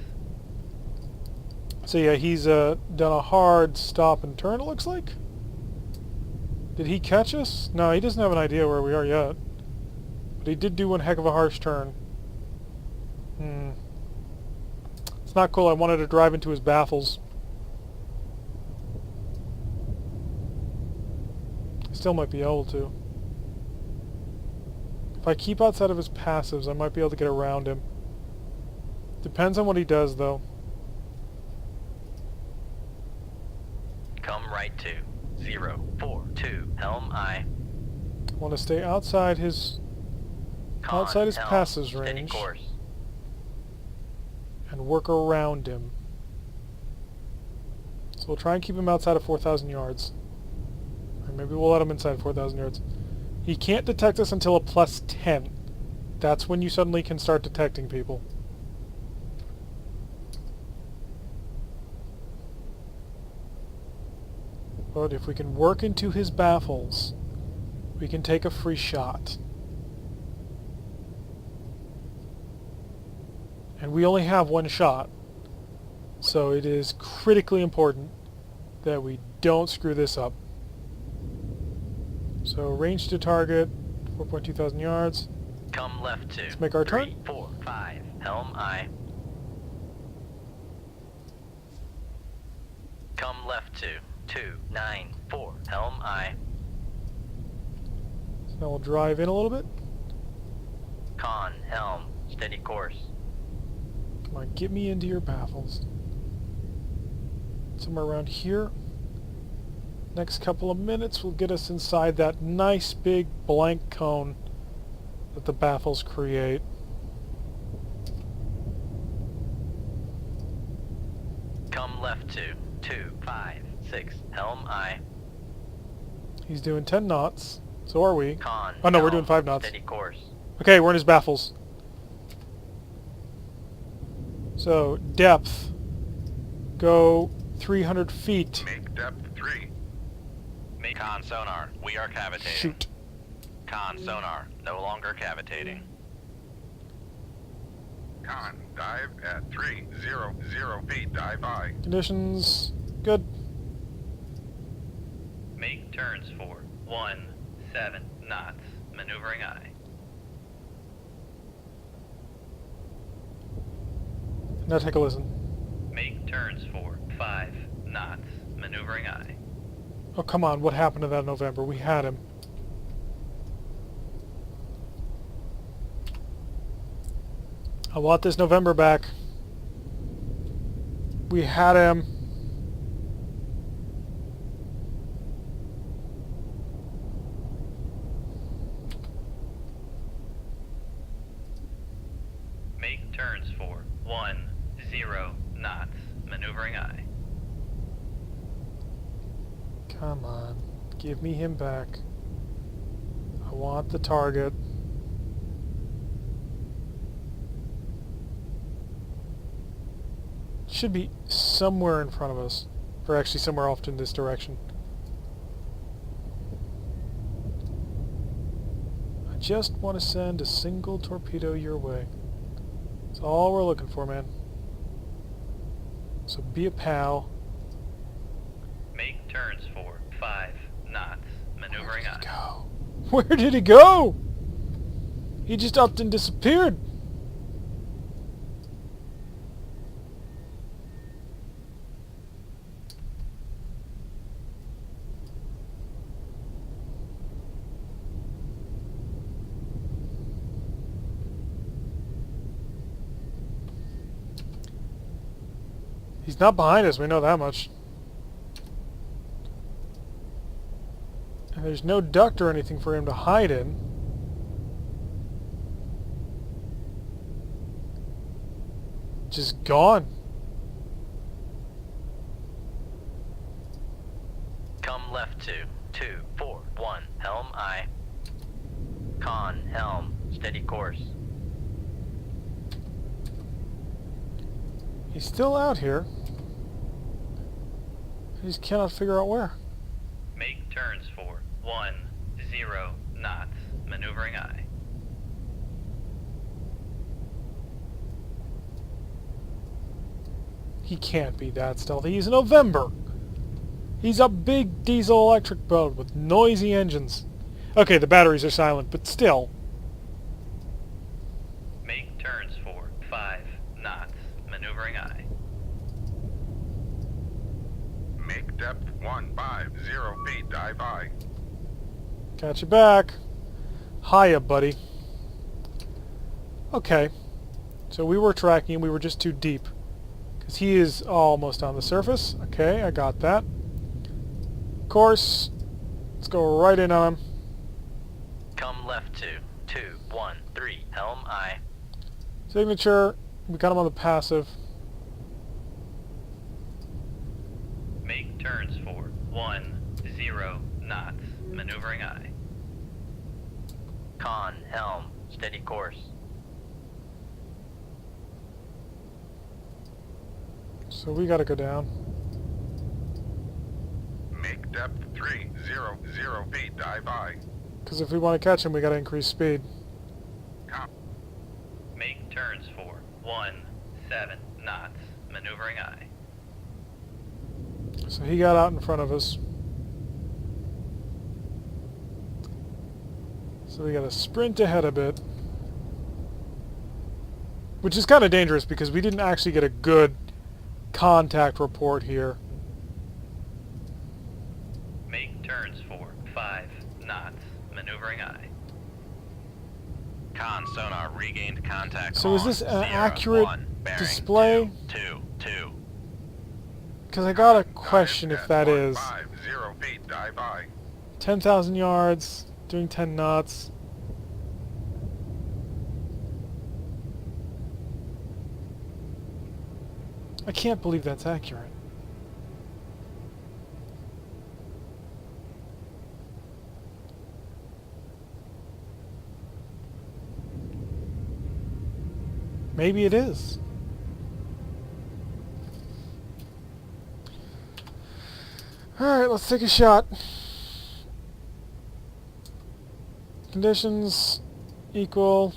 S1: So yeah, he's done a hard stop and turn, it looks like. Did he catch us? No, he doesn't have an idea where we are yet. But he did do one heck of a harsh turn. It's not cool. I wanted to drive into his baffles. I still might be able to. If I keep outside of his passives, I might be able to get around him. Depends on what he does, though.
S4: Come right 2, 0, 4, 2, helm I.
S1: Want to stay outside his
S4: Con,
S1: outside his
S4: helm,
S1: passives
S4: steady
S1: range
S4: course.
S1: and work around him. So we'll try and keep him outside of 4,000 yards. Or maybe we'll let him inside 4,000 yards. He can't detect us until a plus 10. That's when you suddenly can start detecting people. But if we can work into his baffles, we can take a free shot. And we only have one shot. So it is critically important that we don't screw this up. So range to target, 4.2 thousand yards.
S4: Come left 2,
S1: Let's make our
S4: 3,
S1: turn.
S4: 4, 5, helm I. Come left 2, 2, 9, 4, helm I.
S1: So now we'll drive in a little bit.
S4: Con, helm, steady course.
S1: Come on, get me into your baffles. Somewhere around here. Next couple of minutes will get us inside that nice big blank cone that the baffles create.
S4: Come left 2, 2, 5, 6, helm I.
S1: He's doing 10 knots. So are we.
S4: Con,
S1: Oh no, we're
S4: helm,
S1: doing 5 knots.
S4: steady course.
S1: Okay, we're in his baffles. So, depth. Go 300 feet.
S2: Make depth 3.
S3: Con sonar, we are cavitating.
S1: Shoot.
S3: Con sonar, no longer cavitating.
S2: Con, dive at 300 feet. Dive by.
S1: Conditions. Good.
S4: Make turns for 17 knots, maneuvering I.
S1: Now take a listen.
S4: Make turns for 5 knots, maneuvering I.
S1: Oh, come on. What happened to that November? We had him. I want this November back. We had him.
S4: Make turns for 10 knots, maneuvering I.
S1: Come on. Give me him back. I want the target. Should be somewhere in front of us. Or actually somewhere off in this direction. I just want to send a single torpedo your way. That's all we're looking for, man. So be a pal.
S4: Make turns for 5 knots, maneuvering I.
S1: Go. Where did he go? He just upped and disappeared. He's not behind us, we know that much. And there's no duct or anything for him to hide in. Just gone.
S4: Come left 241, helm aye. Con, helm, steady course.
S1: He's still out here. I just cannot figure out where.
S4: Make turns for 10 knots, maneuvering aye.
S1: He can't be that stealthy. He's November. He's a big diesel electric boat with noisy engines. Okay, the batteries are silent, but still.
S4: Make turns for 5 knots, maneuvering aye.
S2: Make depth 150 feet, dive aye.
S1: Got you back. Hiya, buddy. Okay. So we were tracking him. We were just too deep. Because he is almost on the surface. Okay, I got that. Course. Let's go right in on him.
S4: Come left 213, helm aye.
S1: Signature. We got him on the passive.
S4: Make turns for 10 knots, maneuvering aye. Con, helm, steady course.
S1: So we gotta go down.
S2: Make depth 300 feet, dive aye.
S1: Because if we want to catch him, we gotta increase speed.
S4: Make turns for 17 knots, maneuvering aye.
S1: So he got out in front of us. So we gotta sprint ahead a bit. Which is kind of dangerous because we didn't actually get a good contact report here.
S4: Make turns for 5 knots, maneuvering aye.
S3: Con sonar regained contact.
S1: So is
S3: on
S1: this an
S3: Sierra
S1: accurate
S3: 1, bearing
S1: display?
S3: 222.
S1: Because I got a question
S2: Dive
S1: if
S2: at
S1: that is.
S2: 150 feet, dive aye.
S1: 10,000 yards, doing 10 knots. I can't believe that's accurate. Maybe it is. Alright, let's take a shot. Conditions equal.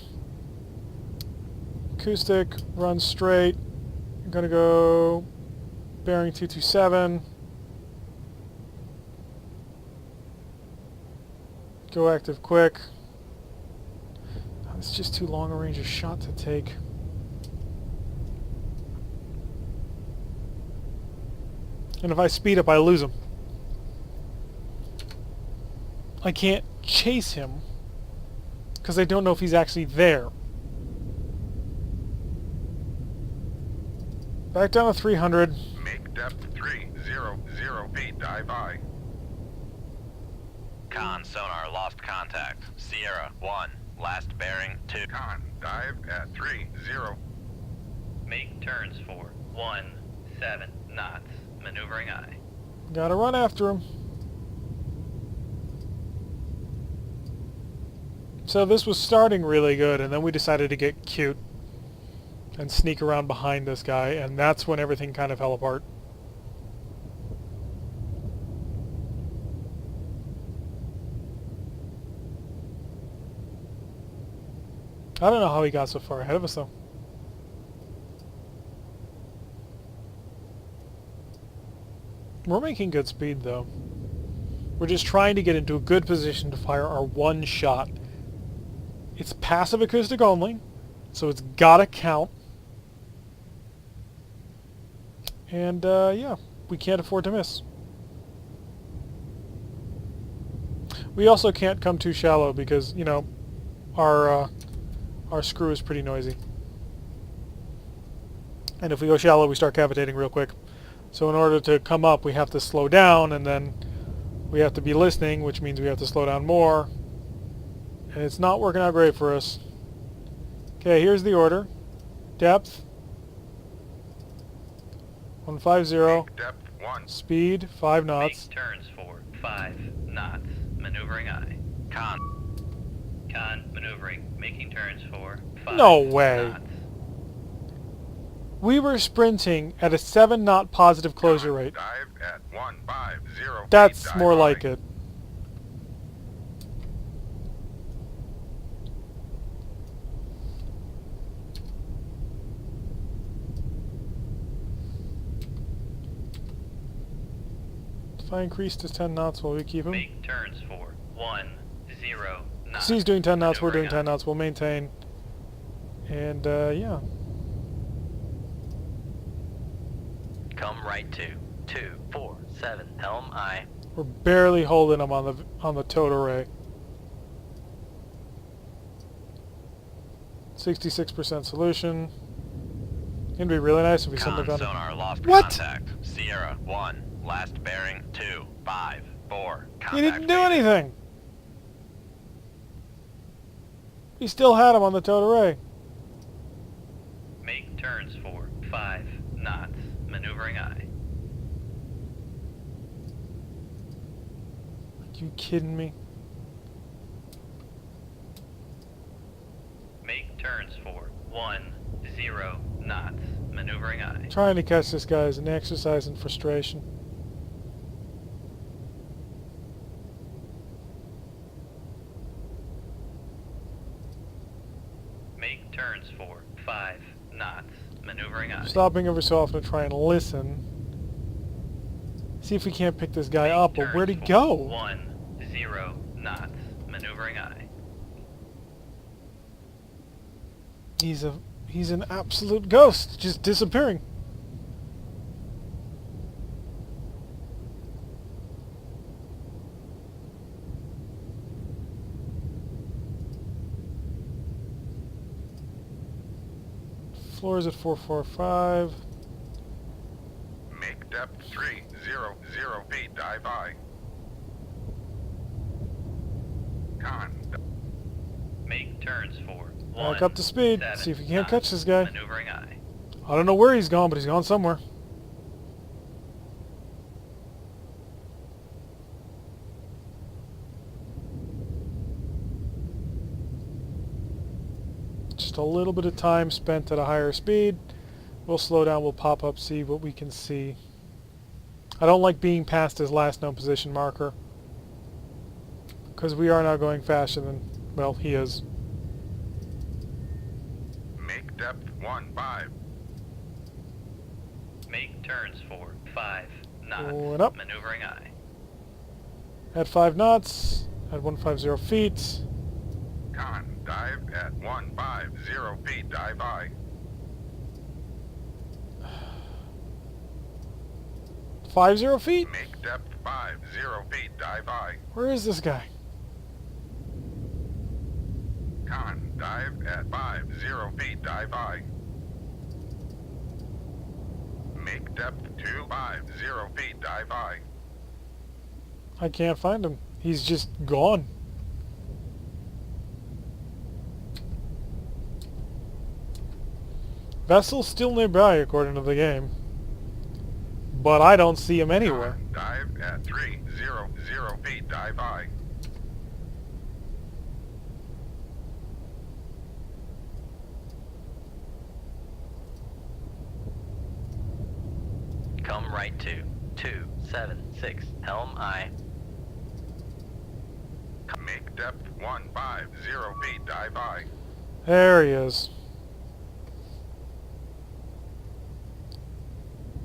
S1: Acoustic, run straight. I'm gonna go bearing 227. Go active quick. Oh, it's just too long a range of shot to take. And if I speed up, I lose him. I can't chase him because I don't know if he's actually there. Back down to 300.
S2: Make depth 300 feet, dive aye.
S3: Con sonar lost contact. Sierra 1, last bearing 2.
S2: Con, dive at 30.
S4: Make turns for 17 knots, maneuvering aye.
S1: Gotta run after him. So this was starting really good, and then we decided to get cute and sneak around behind this guy, and that's when everything kind of fell apart. I don't know how he got so far ahead of us, though. We're making good speed, though. We're just trying to get into a good position to fire our one shot. It's passive acoustic only, so it's gotta count. And yeah, we can't afford to miss. We also can't come too shallow because, you know, our screw is pretty noisy. And if we go shallow, we start cavitating real quick. So in order to come up, we have to slow down, and then we have to be listening, which means we have to slow down more. And it's not working out great for us. Okay, here's the order. Depth 150.
S2: Depth 1.
S1: Speed 5 knots.
S4: Make turns for 5 knots. Maneuvering aye.
S3: Con.
S4: Con maneuvering. Making turns for 5
S1: No way.
S4: knots.
S1: We were sprinting at a 7-knot positive closure rate.
S2: Dive at 150
S1: That's
S2: feet,
S1: more
S2: dive
S1: like
S2: high.
S1: it. If I increase to 10 knots, will we keep him?
S4: Make turns for 10 knots.
S1: So he's doing 10 knots, we're doing
S4: Maneuvering
S1: 10 knots, we'll maintain. And yeah.
S4: Come right to 247. Helm aye.
S1: We're barely holding him on the towed array. 66% solution. It'd be really nice if we send
S3: Con
S1: it down.
S3: sonar lost
S1: What?
S3: contact. Sierra 1. Last bearing 2, 5, 4.
S1: He
S3: Contact
S1: didn't do
S3: faded.
S1: anything. We still had him on the towed array.
S4: Make turns for 5 knots. Maneuvering aye.
S1: Are you kidding me?
S4: Make turns for 10 knots. Maneuvering aye.
S1: Trying to catch this guy is an exercise in frustration.
S4: Make turns for 5 knots. Maneuvering aye.
S1: Stopping every so often to try and listen. See if we can't pick this guy
S4: Make
S1: up, but
S4: turns
S1: where'd he
S4: for
S1: go?
S4: 10 knots. Maneuvering aye.
S1: He's an absolute ghost, just disappearing. Floor is at 445.
S2: Make depth 300 feet, dive high. Con.
S4: Make turns for
S1: Back up to speed.
S4: 17
S1: See if we can't
S4: knots.
S1: catch this guy.
S4: Maneuvering aye.
S1: I don't know where he's gone, but he's gone somewhere. Just a little bit of time spent at a higher speed. We'll slow down, we'll pop up, see what we can see. I don't like being past his last known position marker, because we are now going faster than, well, he is.
S2: Make depth 15.
S4: Make turns for 5 knots.
S1: Going up.
S4: Maneuvering aye.
S1: At 5 knots, at 150 feet.
S2: Con. Dive at 150 feet, dive high.
S1: 50 feet?
S2: Make depth 50 feet, dive high.
S1: Where is this guy?
S2: Con. Dive at 50 feet, dive high. Make depth 250 feet, dive high.
S1: I can't find him. He's just gone. Vessel's still nearby, according to the game. But I don't see him anywhere.
S2: Con. Dive at 300 feet, dive high.
S4: Come right to 276. Helm aye.
S2: Make depth 150 feet, dive high.
S1: There he is.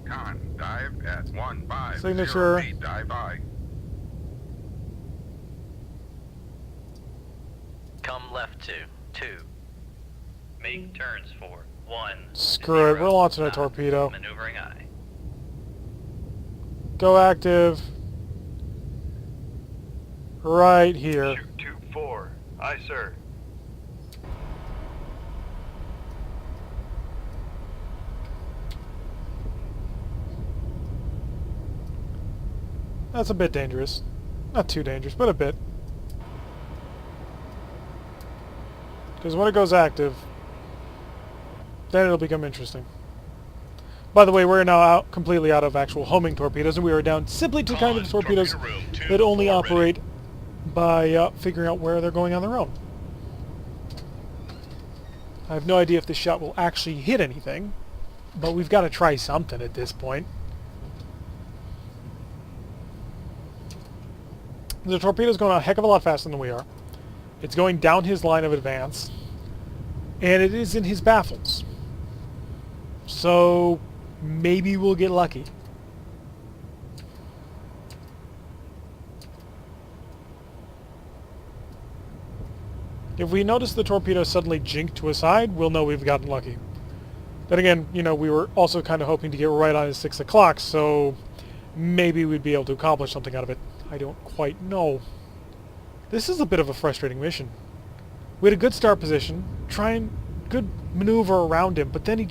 S2: Con. Dive at 150
S1: Signature.
S2: feet, dive high.
S4: Come left to 2. Make turns for 1.
S1: Screw it, we're launching a torpedo.
S4: Maneuvering aye.
S1: Go active. Right here.
S5: Shoot tube 4. Aye, sir.
S1: That's a bit dangerous. Not too dangerous, but a bit. Because when it goes active, then it'll become interesting. By the way, we're now completely out of actual homing torpedoes, and we are down simply to kind of torpedoes that only operate by figuring out where they're going on their own. I have no idea if this shot will actually hit anything, but we've got to try something at this point. The torpedo's going a heck of a lot faster than we are. It's going down his line of advance, and it is in his baffles. So maybe we'll get lucky. If we notice the torpedo suddenly jink to a side, we'll know we've gotten lucky. Then again, you know, we were also kind of hoping to get right on his 6 o'clock, so maybe we'd be able to accomplish something out of it. I don't quite know. This is a bit of a frustrating mission. We had a good start position, trying good maneuver around him, but then we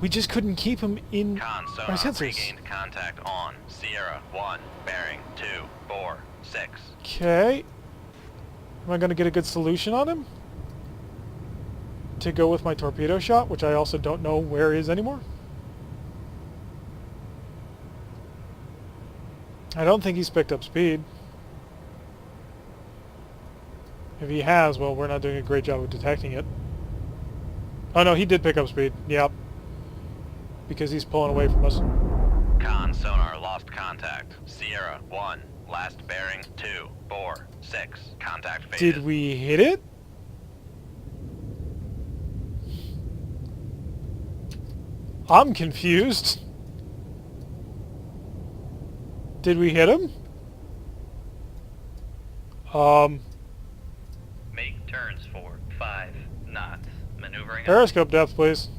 S1: just couldn't keep him in
S3: Con
S1: our
S3: sonar
S1: sensors.
S3: regained contact on Sierra 1, bearing 2, 4, 6.
S1: Okay. Am I going to get a good solution on him? To go with my torpedo shot, which I also don't know where is anymore? I don't think he's picked up speed. If he has, well, we're not doing a great job of detecting it. Oh no, he did pick up speed. Yep. Because he's pulling away from us.
S3: Con sonar lost contact. Sierra 1, last bearing 2, 4, 6. Contact faded.
S1: Did we hit it? I'm confused. Did we hit him?
S4: Make turns for 5 knots. Maneuvering aye.
S1: Periscope depth, please.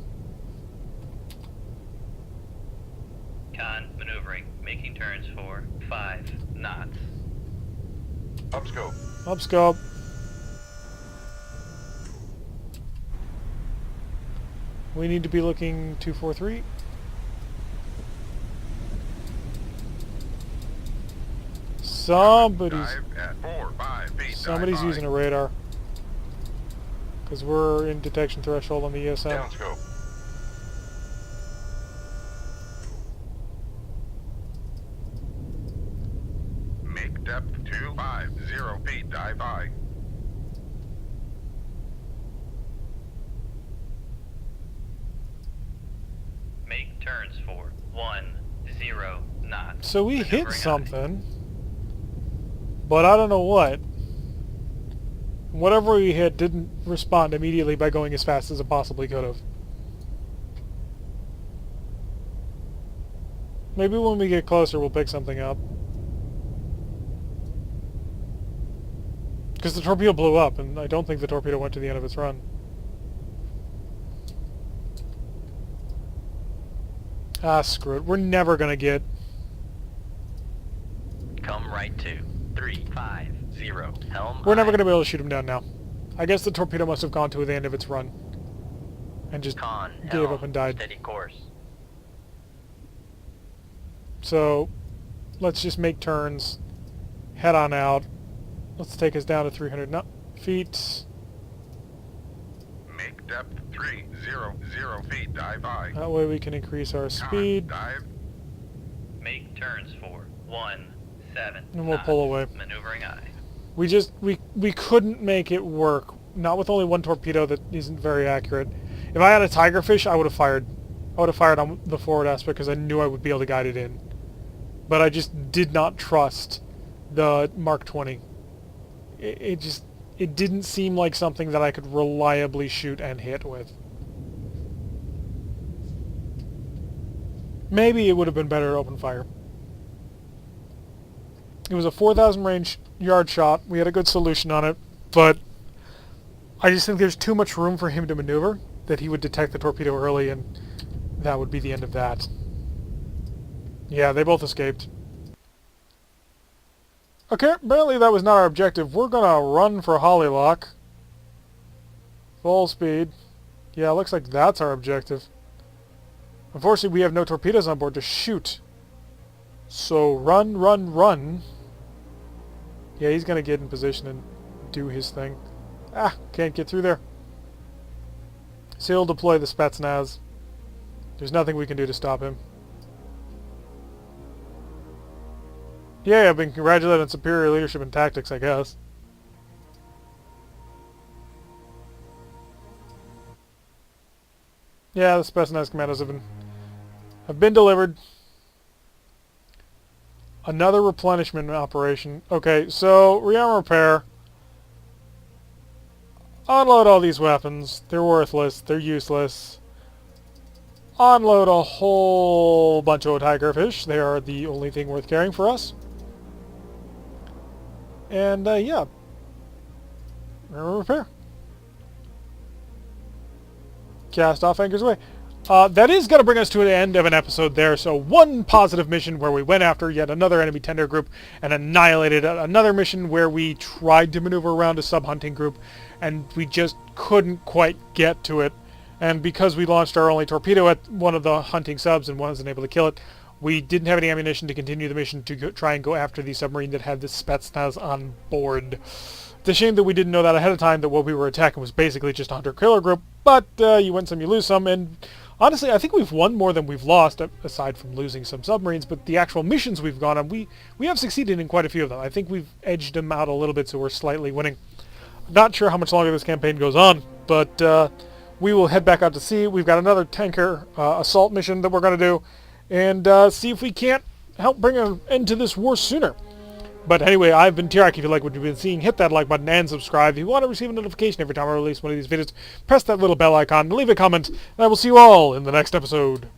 S4: Con maneuvering. Making turns for 5 knots.
S2: Upscope.
S1: Upscope. We need to be looking 243. Somebody's
S2: Dive at 4, 5 feet.
S1: somebody's
S2: dive
S1: using
S2: high.
S1: a radar. Because we're in detection threshold on the ESM.
S2: Downscope. Make depth 250 feet. Dive high.
S4: Make turns for 10 knots.
S1: So we hit
S4: Maneuvering aye.
S1: something, but I don't know what. Whatever we hit didn't respond immediately by going as fast as it possibly could have. Maybe when we get closer we'll pick something up. Because the torpedo blew up, and I don't think the torpedo went to the end of its run. Ah, screw it. We're never gonna get...
S4: Come right to 350. Helm
S1: We're never
S4: aye.
S1: going to be able to shoot him down now. I guess the torpedo must have gone to the end of its run. And just
S4: Con
S1: gave
S4: helm.
S1: up and died.
S4: Steady course.
S1: So, let's just make turns. Head on out. Let's take us down to 300 feet.
S2: Make depth 300 feet. Dive high.
S1: That way we can increase our
S2: Con,
S1: speed.
S2: dive.
S4: Make turns for 17
S1: And we'll
S4: knots.
S1: pull away.
S4: Maneuvering aye.
S1: We couldn't make it work. Not with only one torpedo that isn't very accurate. If I had a Tigerfish, I would have fired. I would have fired on the forward aspect because I knew I would be able to guide it in. But I just did not trust the Mark 20. It didn't seem like something that I could reliably shoot and hit with. Maybe it would have been better to open fire. It was a 4,000 range yard shot. We had a good solution on it, but I just think there's too much room for him to maneuver, that he would detect the torpedo early, and that would be the end of that. Yeah, they both escaped. Okay, apparently that was not our objective. We're gonna run for Hollylock. Full speed. Yeah, looks like that's our objective. Unfortunately, we have no torpedoes on board to shoot. So run, run, run. Yeah, he's gonna get in position and do his thing. Ah, can't get through there. So he'll deploy the Spetsnaz. There's nothing we can do to stop him. Yeah, I've been congratulated on superior leadership and tactics, I guess. Yeah, the Spetsnaz commandos have been delivered. Another replenishment operation. Okay, so rearm repair. Unload all these weapons. They're worthless. They're useless. Unload a whole bunch of tigerfish. They are the only thing worth carrying for us. And, yeah. Repair. Cast off, anchors away. That is going to bring us to an end of an episode there. So one positive mission where we went after yet another enemy tender group and annihilated another mission where we tried to maneuver around a sub-hunting group and we just couldn't quite get to it. And because we launched our only torpedo at one of the hunting subs and wasn't able to kill it, we didn't have any ammunition to continue the mission to try and go after the submarine that had the Spetsnaz on board. It's a shame that we didn't know that ahead of time, that what we were attacking was basically just a hunter-killer group, but you win some, you lose some, and honestly, I think we've won more than we've lost, aside from losing some submarines, but the actual missions we've gone on, we have succeeded in quite a few of them. I think we've edged them out a little bit, so we're slightly winning. Not sure how much longer this campaign goes on, but we will head back out to sea. We've got another tanker assault mission that we're going to do, and see if we can't help bring an end to this war sooner. But anyway, I've been Tirak. If you like what you've been seeing, hit that like button and subscribe. If you want to receive a notification every time I release one of these videos, press that little bell icon, leave a comment, and I will see you all in the next episode.